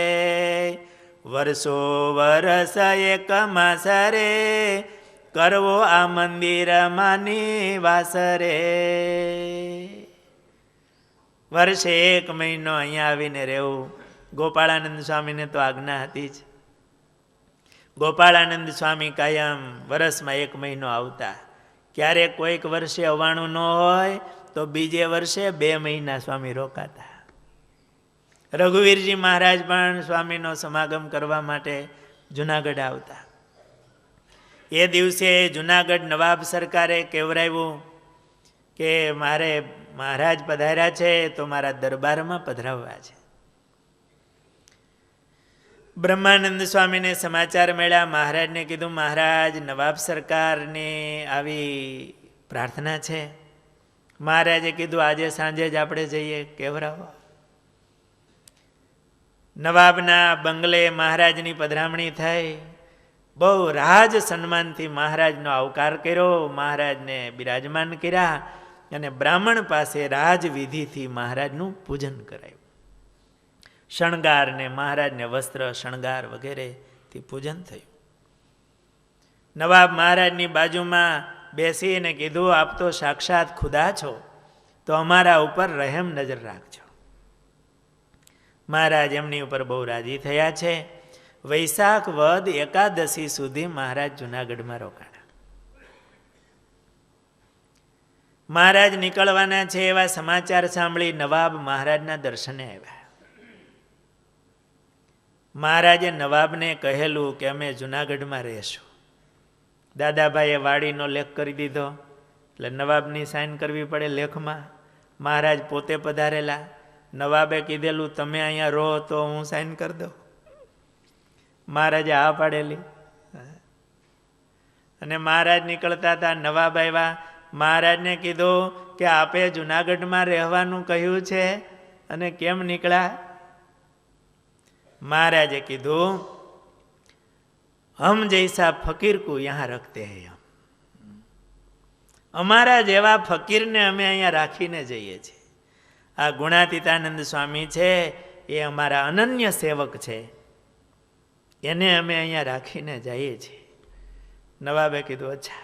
વર્ષો વરસ એક માસ રે, કરવો આ મંદિરમાં નિવાસ રે. વર્ષે 1 મહિનો અહીંયા આવીને રહેવું. ગોપાળાનંદ સ્વામીને તો આજ્ઞા હતી જ. ગોપાળાનંદ સ્વામી કાયમ વર્ષમાં 1 મહિનો આવતા. ક્યારેક કોઈક વર્ષે આવવાનું ન હોય તો બીજે વર્ષે 2 મહિના સ્વામી રોકાતા. રઘુવીરજી મહારાજ પણ સ્વામીનો સમાગમ કરવા માટે જુનાગઢ આવતા. એ દિવસે જુનાગઢ નવાબ સરકારે કહેવરાવ્યું કે મારે મહારાજ પધાર્યા છે તો મારા દરબારમાં પધરાવવા છે. બ્રહ્માનંદ સ્વામીને સમાચાર મળ્યા. મહારાજને કીધું, મહારાજ નવાબ સરકારની આવી પ્રાર્થના છે. મહારાજે કીધું આજે સાંજે જ આપણે જઈએ કેવરાવો. નવાબના બંગલે મહારાજની પધરામણી થઈ. બહુ રાજ સન્માનથી મહારાજનો આવકાર કર્યો. મહારાજને બિરાજમાન કર્યા અને બ્રાહ્મણ પાસે રાજવિધિથી મહારાજનું પૂજન કરાયું. શણગારને મહારાજને વસ્ત્ર શણગાર વગેરેથી પૂજન થયું. નવાબ મહારાજની બાજુમાં બેસીને કીધું, આપ તો સાક્ષાત ખુદા છો, તો અમારા ઉપર રહેમ નજર રાખજો. મહારાજ એમની ઉપર બહુ રાજી થયા છે. વૈશાખ વદ એકાદશી સુધી મહારાજ જુનાગઢમાં રોકાણા. મહારાજ નીકળવાના છે એવા સમાચાર સાંભળી નવાબ મહારાજના દર્શને આવ્યા. મહારાજે નવાબને કહેલું કે અમે જુનાગઢમાં રહેશું. દાદાભાઈએ વાડીનો લેખ કરી દીધો એટલે નવાબની સાઇન કરવી પડે લેખમાં. મહારાજ પોતે પધારેલા. નવાબે કીધેલું તમે અહીંયા રહો તો હું સાઇન કરી દઉં. મહારાજે આ પાડેલી. અને મહારાજ નીકળતા હતા. નવાબ આવ્યા. મહારાજને કીધું કે આપે જુનાગઢમાં રહેવાનું કહ્યું છે અને કેમ નીકળ્યા? મહારાજે કીધું, હમ જૈસા ફકીર કો યહાં રખતે હૈ હમ. અમારા જેવા ફકીરને અમે અહીંયા રાખીને જઈએ છીએ. આ ગુણાતીતાનંદ સ્વામી છે એ અમારા અનન્ય સેવક છે, એને અમે અહીંયા રાખીને જઈએ છીએ. નવાબે કીધું અચ્છા.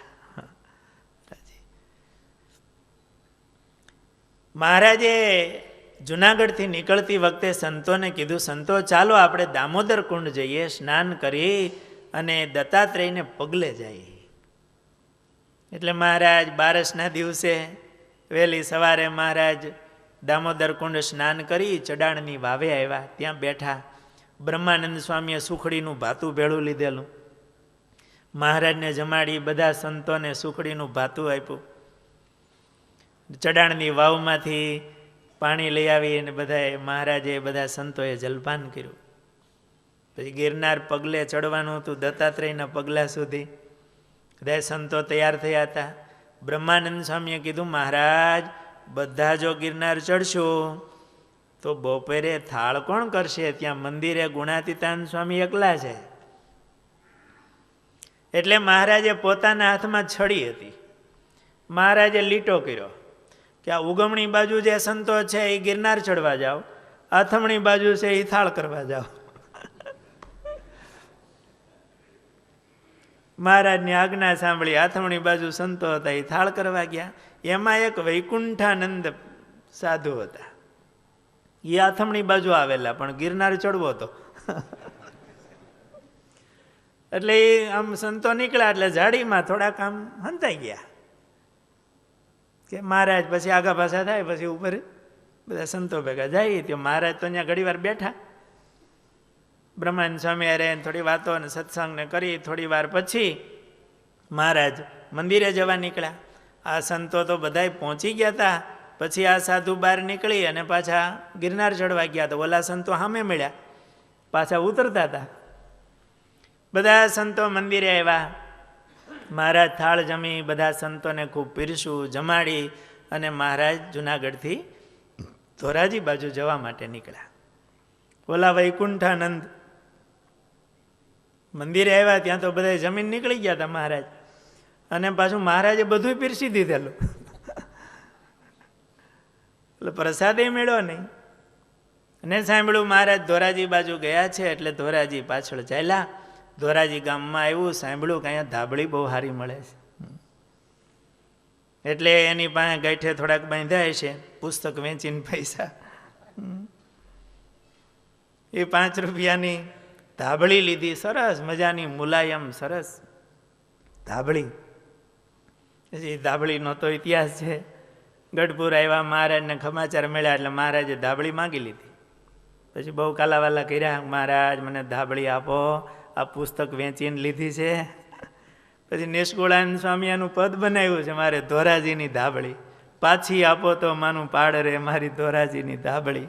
મહારાજે જુનાગઢથી નીકળતી વખતે સંતોને કીધું, સંતો ચાલો આપણે દામોદર કુંડ જઈએ, સ્નાન કરી અને દત્તાત્રેયને પગલે જઈએ. એટલે મહારાજ બારસના દિવસે વહેલી સવારે મહારાજ દામોદર કુંડ સ્નાન કરી ચડાણની વાવે આવ્યા. ત્યાં બેઠા. બ્રહ્માનંદ સ્વામીએ સુખડીનું ભાતું ભેળું લીધેલું. મહારાજને જમાડી બધા સંતોને સુખડીનું ભાતું આપ્યું. ચડાણની વાવમાંથી પાણી લઈ આવી અને બધાએ મહારાજે બધા સંતોએ જલપાન કર્યું. પછી ગિરનાર પગલે ચડવાનું હતું, દત્તાત્રેયના પગલા સુધી. બધા સંતો તૈયાર થયા હતા. બ્રહ્માનંદ સ્વામીએ કીધું, મહારાજ બધા જો ગિરનાર ચડશું તો બપોરે થાળ કોણ કરશે? ત્યાં મંદિરે ગુણાતીતાનંદ સ્વામી એકલા છે. એટલે મહારાજે પોતાના હાથમાં છડી હતી. મહારાજે લીટો કર્યો કે આ ઉગમણી બાજુ જે સંતો છે એ ગિરનાર ચડવા જાઓ, આથમણી બાજુ છે એ થાળ કરવા જાઓ. મહારાજની આજ્ઞા સાંભળી આથમણી બાજુ સંતો હતા એ થાળ કરવા ગયા. એમાં એક વૈકુંઠાનંદ સાધુ હતા. એ આથમણી બાજુ આવેલા પણ ગિરનાર ચડવો હતો. એટલે એ આમ સંતો નીકળ્યા એટલે ઝાડીમાં થોડાક આમ હંતાઈ ગયા કે મહારાજ પછી આગા પાછા થાય. પછી ઉપર બધા સંતો ભેગા જાય. તો મહારાજ તો અહીંયા ઘણી વાર બેઠા. બ્રહ્માનંદ સ્વામી અરે થોડી વાતો અને સત્સંગને કરી થોડી વાર પછી મહારાજ મંદિરે જવા નીકળ્યા. આ સંતો તો બધાય પહોંચી ગયા હતા. પછી આ સાધુ બહાર નીકળી અને પાછા ગિરનાર ચડવા ગયા. તો ઓલા સંતો સામે મળ્યા, પાછા ઉતરતા હતા. બધા સંતો મંદિરે આવ્યા. મહારાજ થાળ જમી બધા સંતોને ખૂબ પીરસું જમાડી અને મહારાજ જુનાગઢથી ધોરાજી બાજુ જવા માટે નીકળ્યા. ઓલા વૈકુંઠાનંદ મંદિરે આવ્યા ત્યાં તો બધા જમીન નીકળી ગયા હતા મહારાજ, અને પાછું મહારાજે બધું પીરસી દીધેલું એટલે પ્રસાદે મેળ્યો નહીં. અને સાંભળ્યું મહારાજ ધોરાજી બાજુ ગયા છે, એટલે ધોરાજી પાછળ ચાલ્યા. ધોરાજી ગામમાં આવ્યું, સાંભળ્યું કે અહીંયા ધાબળી બહુ સારી મળે છે, એટલે એની પાસે ગઈઠે થોડાક બાંધ્યા છે, પુસ્તક વેચીને પૈસા, એ 5 રૂપિયાની ધાબળી લીધી, સરસ મજાની મુલાયમ સરસ ધાબળી. પછી ધાબળીનો તો ઇતિહાસ છે. ગઢપુર આવ્યા, મહારાજને સમાચાર મળ્યા એટલે મહારાજે ધાબળી માંગી લીધી. પછી બહુ કાલાવાલા કર્યા, મહારાજ મને ધાબળી આપો, આ પુસ્તક વેચીને લીધી છે. પછી નિષ્કુળાનંદ સ્વામીનું પદ બનાવ્યું છે, મારે ધોરાજીની ધાબળી પાછી આપો તો માનું પાડ રે મારી ધોરાજીની ધાબળી.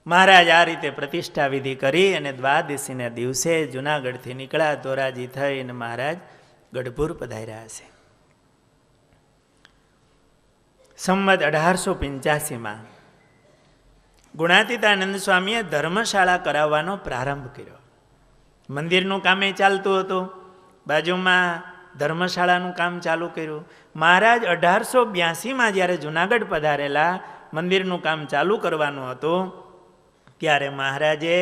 મહારાજ આ રીતે પ્રતિષ્ઠા વિધિ કરી અને દ્વાદશીના દિવસે જુનાગઢથી નીકળ્યા, ધોરાજી થઈ અને મહારાજ ગઢપુર પધાર્યા છે. સંમત 1885માં ગુણાતીતાનંદ સ્વામીએ ધર્મશાળા કરાવવાનો પ્રારંભ કર્યો. મંદિરનું કામે ચાલતું હતું, બાજુમાં ધર્મશાળાનું કામ ચાલુ કર્યું. મહારાજ 1882માં જ્યારે જુનાગઢ પધારેલા, મંદિરનું કામ ચાલુ કરવાનું હતું, ત્યારે મહારાજે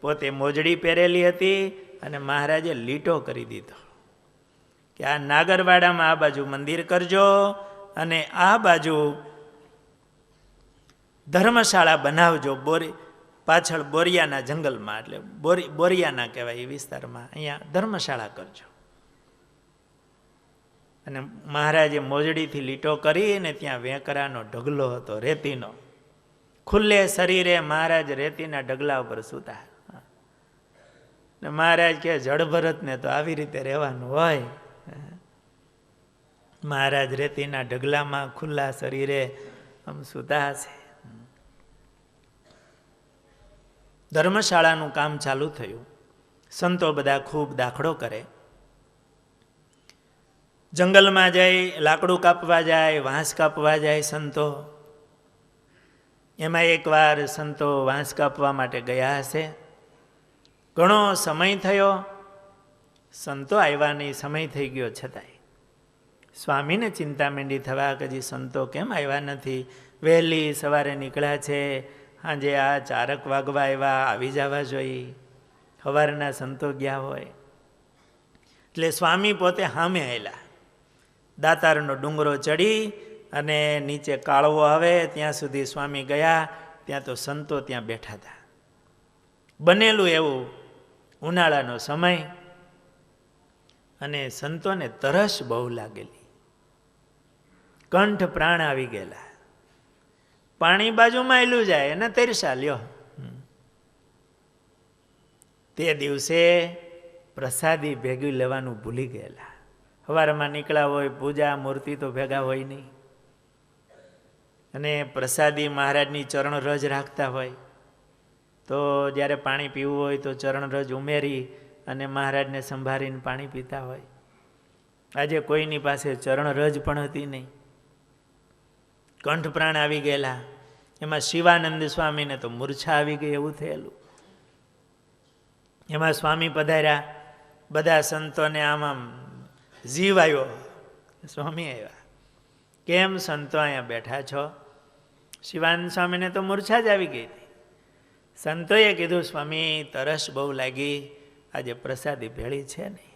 પોતે મોજડી પહેરેલી હતી અને મહારાજે લીટો કરી દીધો કે આ નાગરવાડામાં આ બાજુ મંદિર કરજો અને આ બાજુ ધર્મશાળા બનાવજો. પાછળ બોરિયાના જંગલમાં, એટલે બોરિયાના કહેવાય એ વિસ્તારમાં, અહીંયા ધર્મશાળા કરજો. અને મહારાજે મોજડીથી લીટો કરીને ત્યાં વેકરાનો ઢગલો હતો રેતીનો, ખુલ્લે શરીરે મહારાજ રેતીના ઢગલા ઉપર સૂતા. ને મહારાજ કે જડભરતને તો આવી રીતે રહેવાનું હોય. મહારાજ રેતીના ઢગલામાં ખુલ્લા શરીરે આમ સૂતા હશે. ધર્મશાળાનું કામ ચાલુ થયું. સંતો બધા ખૂબ દાખલો કરે, જંગલમાં જાય, લાકડું કાપવા જાય, વાંસ કાપવા જાય સંતો. એમાં એકવાર સંતો વાંસ કાપવા માટે ગયા હશે, ઘણો સમય થયો, સંતો આવ્યા નહીં, સમય થઈ ગયો. છતાંય સ્વામીને ચિંતા માંડી થવા કે હજી સંતો કેમ આવ્યા નથી, વહેલી સવારે નીકળ્યા છે, સાંજે આ 4 વાગવા આવ્યા, આવી જવા જોઈએ, સવારના સંતો ગયા હોય. એટલે સ્વામી પોતે સામે આવેલા, દાતારનો ડુંગરો ચડી અને નીચે કાળવો આવે ત્યાં સુધી સ્વામી ગયા. ત્યાં તો સંતો ત્યાં બેઠા હતા. બનેલું એવું ઉનાળાનો સમય, અને સંતોને તરસ બહુ લાગેલી, કંઠ પ્રાણ આવી ગયેલા. પાણી બાજુમાં એલું જાય અને તરસા લ્યો. તે દિવસે પ્રસાદી ભેગી લેવાનું ભૂલી ગયેલા. સવારમાં નીકળ્યા હોય, પૂજા મૂર્તિ તો ભેગા હોય નહીં, અને પ્રસાદી મહારાજની ચરણ રજ રાખતા હોય, તો જ્યારે પાણી પીવું હોય તો ચરણ રજ ઉમેરી અને મહારાજને સંભાળીને પાણી પીતા હોય. આજે કોઈની પાસે ચરણ રજ પણ હતી નહીં, કંઠ પ્રાણ આવી ગયેલા. એમાં શિવાનંદ સ્વામીને તો મૂર્છા આવી ગઈ એવું થયેલું. એમાં સ્વામી પધાર્યા, બધા સંતોને આમ જીવ આવ્યો. સ્વામી આવ્યા, કેમ સંતો અહીંયા બેઠા છો? શિવાનંદ સ્વામીને તો મૂર્છા જ આવી ગઈ હતી. સંતોએ કીધું, સ્વામી તરસ બહુ લાગી, આજે પ્રસાદી ભેળી છે નહીં.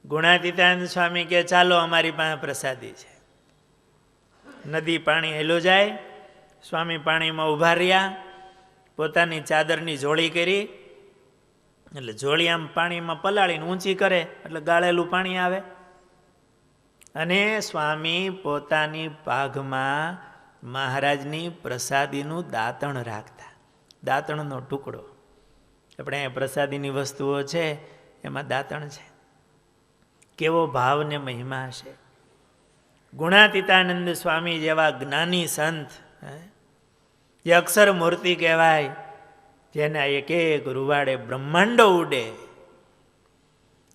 ગુણાતીતાનંદ સ્વામી કે ચાલો અમારી પાસે પ્રસાદી છે. નદી પાણી હેલો જાય, સ્વામી પાણીમાં ઊભા રહ્યા, પોતાની ચાદરની જોડી કરી, એટલે જોડી આમ પાણીમાં પલાળીને ઊંચી કરે એટલે ગાળેલું પાણી આવે, અને સ્વામી પોતાની પાઘમાં મહારાજની પ્રસાદીનું દાંતણ રાખતા. દાંતણનો ટુકડો, આપણે અહીંયા પ્રસાદીની વસ્તુઓ છે એમાં દાંતણ છે. કેવો ભાવ ને મહિમા હશે! ગુણાતીતાનંદ સ્વામી જેવા જ્ઞાની સંત, જે અક્ષર મૂર્તિ કહેવાય, જેના એક એક રૂવાડે બ્રહ્માંડો ઉડે,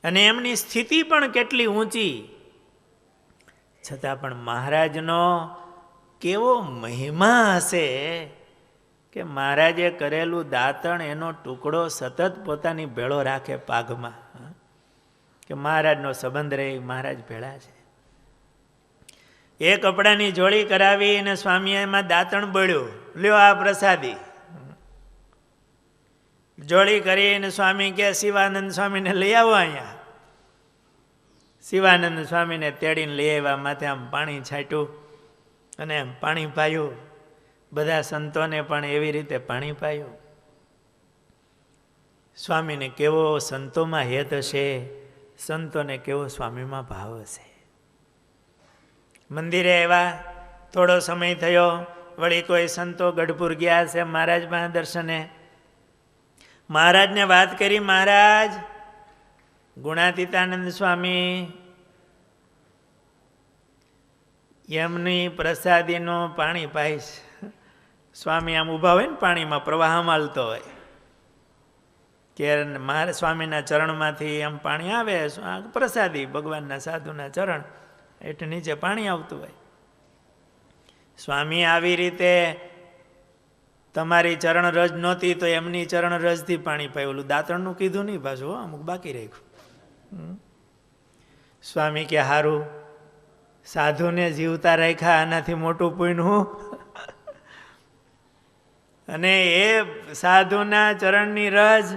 અને એમની સ્થિતિ પણ કેટલી ઊંચી, છતાં પણ મહારાજનો કેવો મહિમા હશે કે મહારાજે કરેલું દાંતણ એનો ટુકડો સતત પોતાની ભેળો રાખે પાઘમાં, કે મહારાજનો સંબંધ રહે, મહારાજ ભેળા છે. એ કપડાની જોડી કરાવી અને સ્વામીએ એમાં દાંતણ બળ્યું, લ્યો આ પ્રસાદી. જોડી કરીને સ્વામી કે શિવાનંદ સ્વામીને લઈ આવો અહીંયા. શિવાનંદ સ્વામીને તેડીને લઈ આવ્યા, માથે આમ પાણી છાંટ્યું અને એમ પાણી પાયું. બધા સંતોને પણ એવી રીતે પાણી પાયું. સ્વામીને કેવો સંતોમાં હેત હશે, સંતોને કેવો સ્વામીમાં ભાવ હશે. મંદિરે આવ્યા, થોડો સમય થયો, વળી કોઈ સંતો ગઢપુર ગયા છે મહારાજમાં દર્શને. મહારાજને વાત કરી, મહારાજ ગુણાતીતાનંદ સ્વામી એમની પ્રસાદીનું પાણી પાઈશ. સ્વામી આમ ઊભા હોય ને પાણીમાં, પ્રવાહમાં હાલતો હોય, કે મારા સ્વામીના ચરણમાંથી આમ પાણી આવે, પ્રસાદી ભગવાનના સાધુના ચરણ એટલે નીચે પાણી આવતું હોય. સ્વામી આવી રીતે તમારી ચરણ રજ નહોતી તો એમની ચરણ રજથી પાણી પાયું. ઓલું દાંતણનું કીધું નહીં પાછું, અમુક બાકી રાખ્યું. સ્વામી કે હારું, સાધુને જીવતા રાખ્યા, આનાથી મોટું પુણ્ય હું? અને એ સાધુના ચરણની રજ,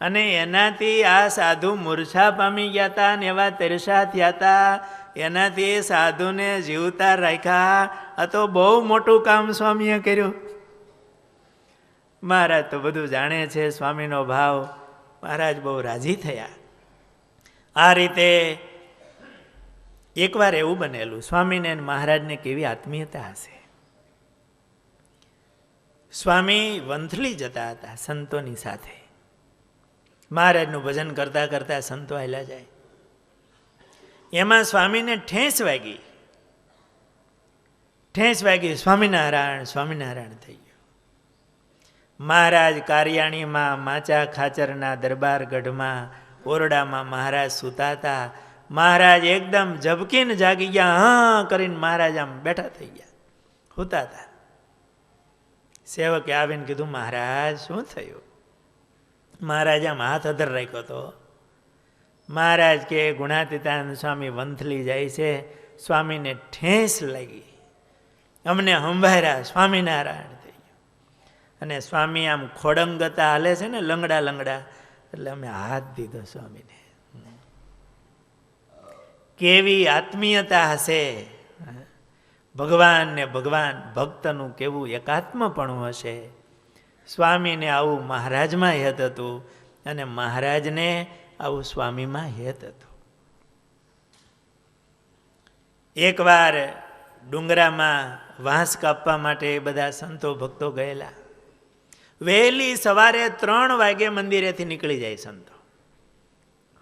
અને એનાથી આ સાધુ મૂર્છા પામી ગયા હતા ને એવા તરસા થયા હતા, એનાથી સાધુને જીવતા રાખ્યા. આ તો બહુ મોટું કામ સ્વામીએ કર્યું. મહારાજ તો બધું જાણે છે, સ્વામીનો ભાવ. મહારાજ બહુ રાજી થયા. આ રીતે એકવાર એવું બનેલું, સ્વામીને અને મહારાજને કેવી આત્મીયતા હશે. સ્વામી વંથલી જતા હતા સંતોની સાથે. મહારાજનું ભજન કરતા કરતા સંતો હાલ્યા જાય. એમાં સ્વામીને ઠેસ વાગી. સ્વામિનારાયણ સ્વામિનારાયણ થઈ ગયું. મહારાજ કારિયાણીમાં માચા ખાચરના દરબાર ગઢમાં ઓરડામાં મહારાજ સૂતા હતા. મહારાજ એકદમ ઝબકીને જાગી ગયા, હા કરીને મહારાજ આમ બેઠા થઈ ગયા, સૂતા હતા. સેવકે આવીને કીધું, મહારાજ શું થયું? મહારાજ આમ હાથ અધર રાખ્યો હતો. મહારાજ કે ગુણાતીતાનંદ સ્વામી વંથલી જાય છે, સ્વામીને ઠેસ લાગી, અમને સંભાળ્યા, સ્વામિનારાયણ થઈ ગયું. અને સ્વામી આમ ખોડંગતા હાલે છે ને, લંગડા લંગડા, એટલે અમે હાથ દીધો સ્વામીને. કેવી આત્મીયતા હશે! ભગવાન ને ભગવાન ભક્તનું કેવું એકાત્મપણું હશે! સ્વામીને આવું મહારાજમાં હેત હતું, અને મહારાજને આવું સ્વામીમાં હેત હતું. એકવાર ડુંગરામાં વાંસ કાપવા માટે બધા સંતો ભક્તો ગયેલા. વહેલી સવારે 3 વાગે મંદિરેથી નીકળી જાય સંતો.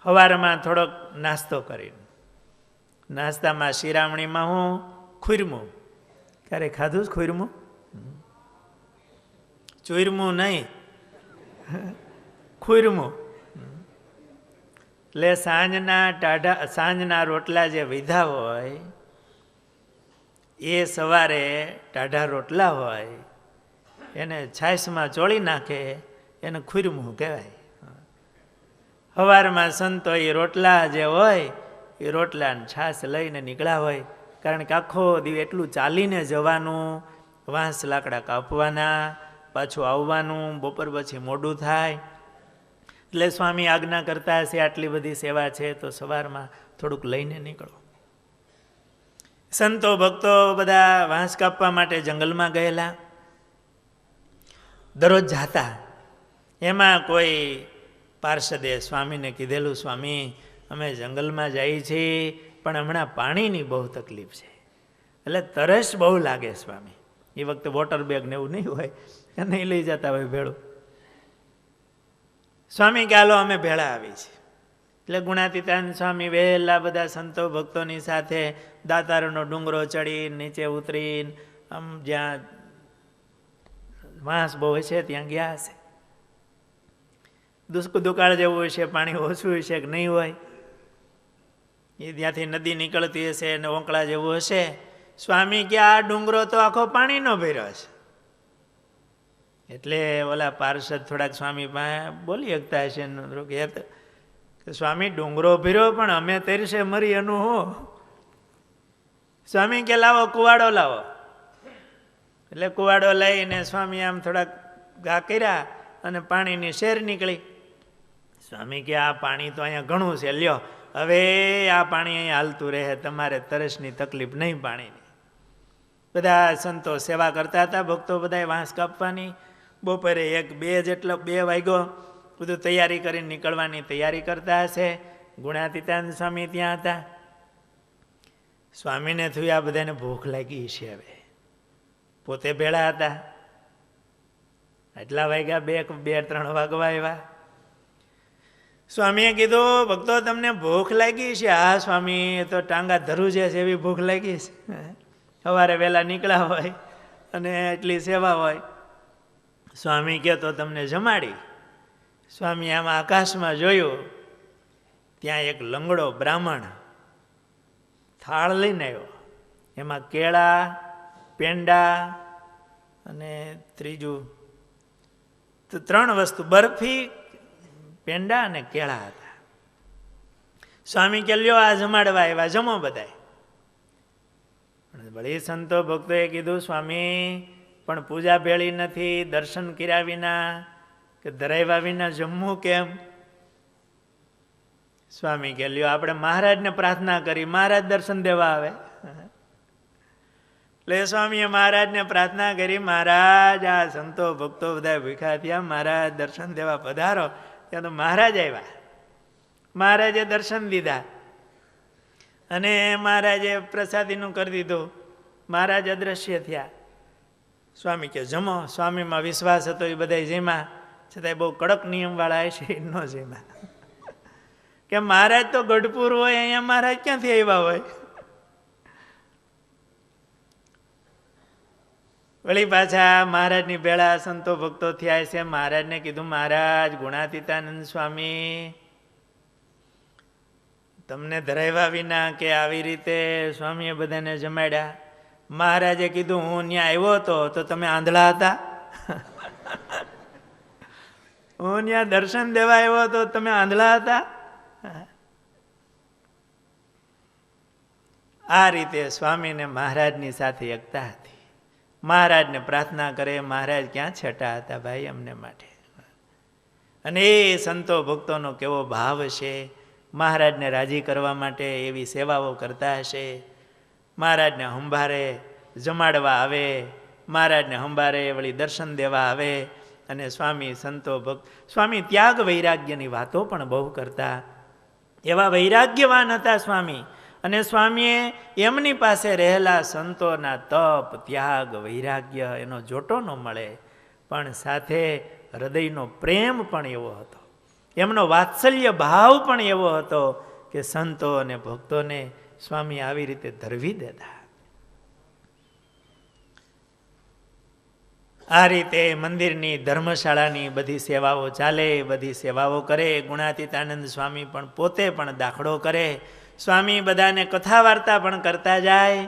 સવારમાં થોડોક નાસ્તો કરીને, નાસ્તામાં શિરામણીમાં હું ખુરમું. ક્યારે ખાધું ખુરમું? ચૂરમું નહીં, ખુરમું. એટલે સાંજના રોટલા જે વિધા હોય એ સવારે ટાઢા રોટલા હોય, એને છાશમાં ચોળી નાખે, એને ખુરમું કહેવાય. સવારમાં સંતો એ રોટલા જે હોય એ રોટલાને છાશ લઈને નીકળ્યા હોય. કારણ કે આખો દિવસ એટલું ચાલીને જવાનું, વાંસ લાકડા કાપવાના, પાછું આવવાનું, બપોર પછી મોડું થાય. એટલે સ્વામી આજ્ઞા કરતા હશે, આટલી બધી સેવા છે તો સવારમાં થોડુંક લઈને નીકળો. સંતો ભક્તો બધા વાંસ કાપવા માટે જંગલમાં ગયેલા. દરરોજ જાતા. એમાં કોઈ પાર્ષદે સ્વામીને કીધેલું, સ્વામી અમે જંગલમાં જઈએ છીએ પણ હમણાં પાણીની બહુ તકલીફ છે, એટલે તરસ બહુ લાગે સ્વામી. એ વખતે વોટર બેગ ને એવું નહીં હોય, નહીં લઈ જતા હોય ભેળું. સ્વામી કે હાલો અમે ભેળા આવી છીએ. એટલે ગુણાતીતાનંદ સ્વામી વહેલા બધા સંતો ભક્તોની સાથે દાતારનો ડુંગરો ચડી નીચે ઉતરીને આમ જ્યાં વાંસ બહુ હશે ત્યાં ગયા હશે. દુષ્કાળ જેવું હશે, પાણી ઓછું હશે કે નહીં હોય, એ ત્યાંથી નદી નીકળતી હશે અને ઓંકળા જેવું હશે. સ્વામી કે આ ડુંગરો તો આખો પાણીનો ભર્યો છે, એટલે ઓલા પાર્ષદ થોડાક સ્વામી પાસે બોલી શકતા હશે કે સ્વામી ડુંગરો ભીરો પણ અમે તરસે મરી એનું હું. સ્વામી કે લાવો કુવાડો લાવો. એટલે કુવાડો લઈને સ્વામી આમ થોડાક ઘા કર્યા અને પાણીની શેર નીકળી. સ્વામી કે આ પાણી તો અહીંયા ઘણું છે, લ્યો હવે આ પાણી અહીંયા હાલતું રહે, તમારે તરસની તકલીફ નહીં પાણીની. બધા સંતો સેવા કરતા હતા, ભક્તો બધા વાંસ કાપવાની. બપોરે 1-2 વાગ્યો, બધું તૈયારી કરીને નીકળવાની તૈયારી કરતા હશે. ગુણાતીતાનંદ સ્વામી ત્યાં હતા. સ્વામીને થયું આ બધાને ભૂખ લાગી છે, હવે પોતે ભેળા હતા. એટલા વાગ્યા 2-3 વાગવા આવ્યા. સ્વામીએ કીધું ભક્તો તમને ભૂખ લાગી છે? હા સ્વામી, એ તો ટાંગા ધરુજે છે એવી ભૂખ લાગી છે. સવારે વહેલા નીકળ્યા હોય અને એટલી સેવા હોય. સ્વામી કહે તો તમને જમાડી. સ્વામી આમાં આકાશમાં જોયું, ત્યાં એક લંગડો બ્રાહ્મણ થાળ લઈને આવ્યો. એમાં કેળા, પેંડા અને ત્રીજું તો 3 વસ્તુ, બરફી, પેંડા અને કેળા હતા. સ્વામી કે લ્યો આ જમાડવા આવ્યા, જમો બધાય. વળી સંતો ભક્તોએ કીધું સ્વામી પણ પૂજા ભેળી નથી, દર્શન કર્યા વિના કે ધરાવ્યા વિના જમવું કેમ? સ્વામી કે લ્યો આપણે મહારાજને પ્રાર્થના કરી, મહારાજ દર્શન દેવા આવે. એટલે સ્વામીએ મહારાજને પ્રાર્થના કરી, મહારાજ આ સંતો ભક્તો બધા ભૂખ્યા થયા, મહારાજ દર્શન દેવા પધારો. ત્યાં તો મહારાજ આવ્યા. મહારાજે દર્શન દીધા અને મહારાજે પ્રસાદીનું કરી દીધું. મહારાજ અદ્રશ્ય થયા. સ્વામી કે જમો. સ્વામીમાં વિશ્વાસ હતો, એ બધા જેમાં છતાંય બહુ કડક નિયમવાળા છે, એ ન જેમાં. કે મહારાજ તો ગઢપુર હોય, અહીંયા મહારાજ ક્યાંથી આવ્યા હોય? વળી પાછા મહારાજની ભેળા સંતો ભક્તો થયા છે. મહારાજને કીધું મહારાજ ગુણાતીતાનંદ સ્વામી તમને ધરાવ્યા વિના કે આવી રીતે સ્વામીએ બધાને જમાડ્યા. મહારાજે કીધું હું ત્યાં આવ્યો હતો તો તમે આંધળા હતા? હું ત્યાં દર્શન દેવા આવ્યો હતો, તમે આંધળા હતા? આ રીતે સ્વામીને મહારાજની સાથે એકતા હતી. મહારાજને પ્રાર્થના કરે, મહારાજ ક્યાં છટા હતા ભાઈ અમને માટે. અને એ સંતો ભક્તોનો કેવો ભાવ છે, મહારાજને રાજી કરવા માટે એવી સેવાઓ કરતા હશે. મહારાજને હંભારે જમાડવા આવે, મહારાજને હંભારે વળી દર્શન દેવા આવે. અને સ્વામી સંતો ભક્ત, સ્વામી ત્યાગ વૈરાગ્યની વાતો પણ બહુ કરતા. એવા વૈરાગ્યવાન હતા સ્વામી. અને સ્વામીએ એમની પાસે રહેલા સંતોના તપ, ત્યાગ, વૈરાગ્ય એનો જોટો ન મળે, પણ સાથે હૃદયનો પ્રેમ પણ એવો હતો, એમનો વાત્સલ્ય ભાવ પણ એવો હતો કે સંતો અને ભક્તોને સ્વામી આવી રીતે ધરવી દેતા. આ રીતે મંદિરની ધર્મશાળાની બધી સેવાઓ ચાલે, બધી સેવાઓ કરે. ગુણાતીતાનંદ સ્વામી પણ પોતે પણ દાખલો કરે. સ્વામી બધાને કથા વાર્તા પણ કરતા જાય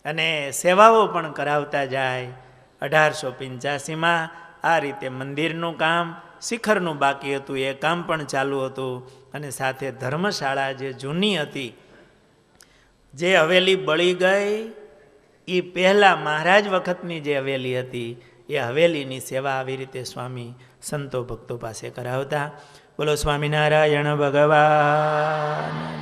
અને સેવાઓ પણ કરાવતા જાય. 1885માં આ રીતે મંદિરનું કામ, શિખરનું બાકી હતું એ કામ પણ ચાલુ હતું. અને સાથે ધર્મશાળા જે જૂની હતી, જે હવેલી બળી ગઈ એ પહેલાં મહારાજ વખતની જે હવેલી હતી, એ હવેલીની સેવા આવી રીતે સ્વામી સંતો ભક્તો પાસે કરાવતા. બોલો સ્વામિનારાયણ ભગવાન.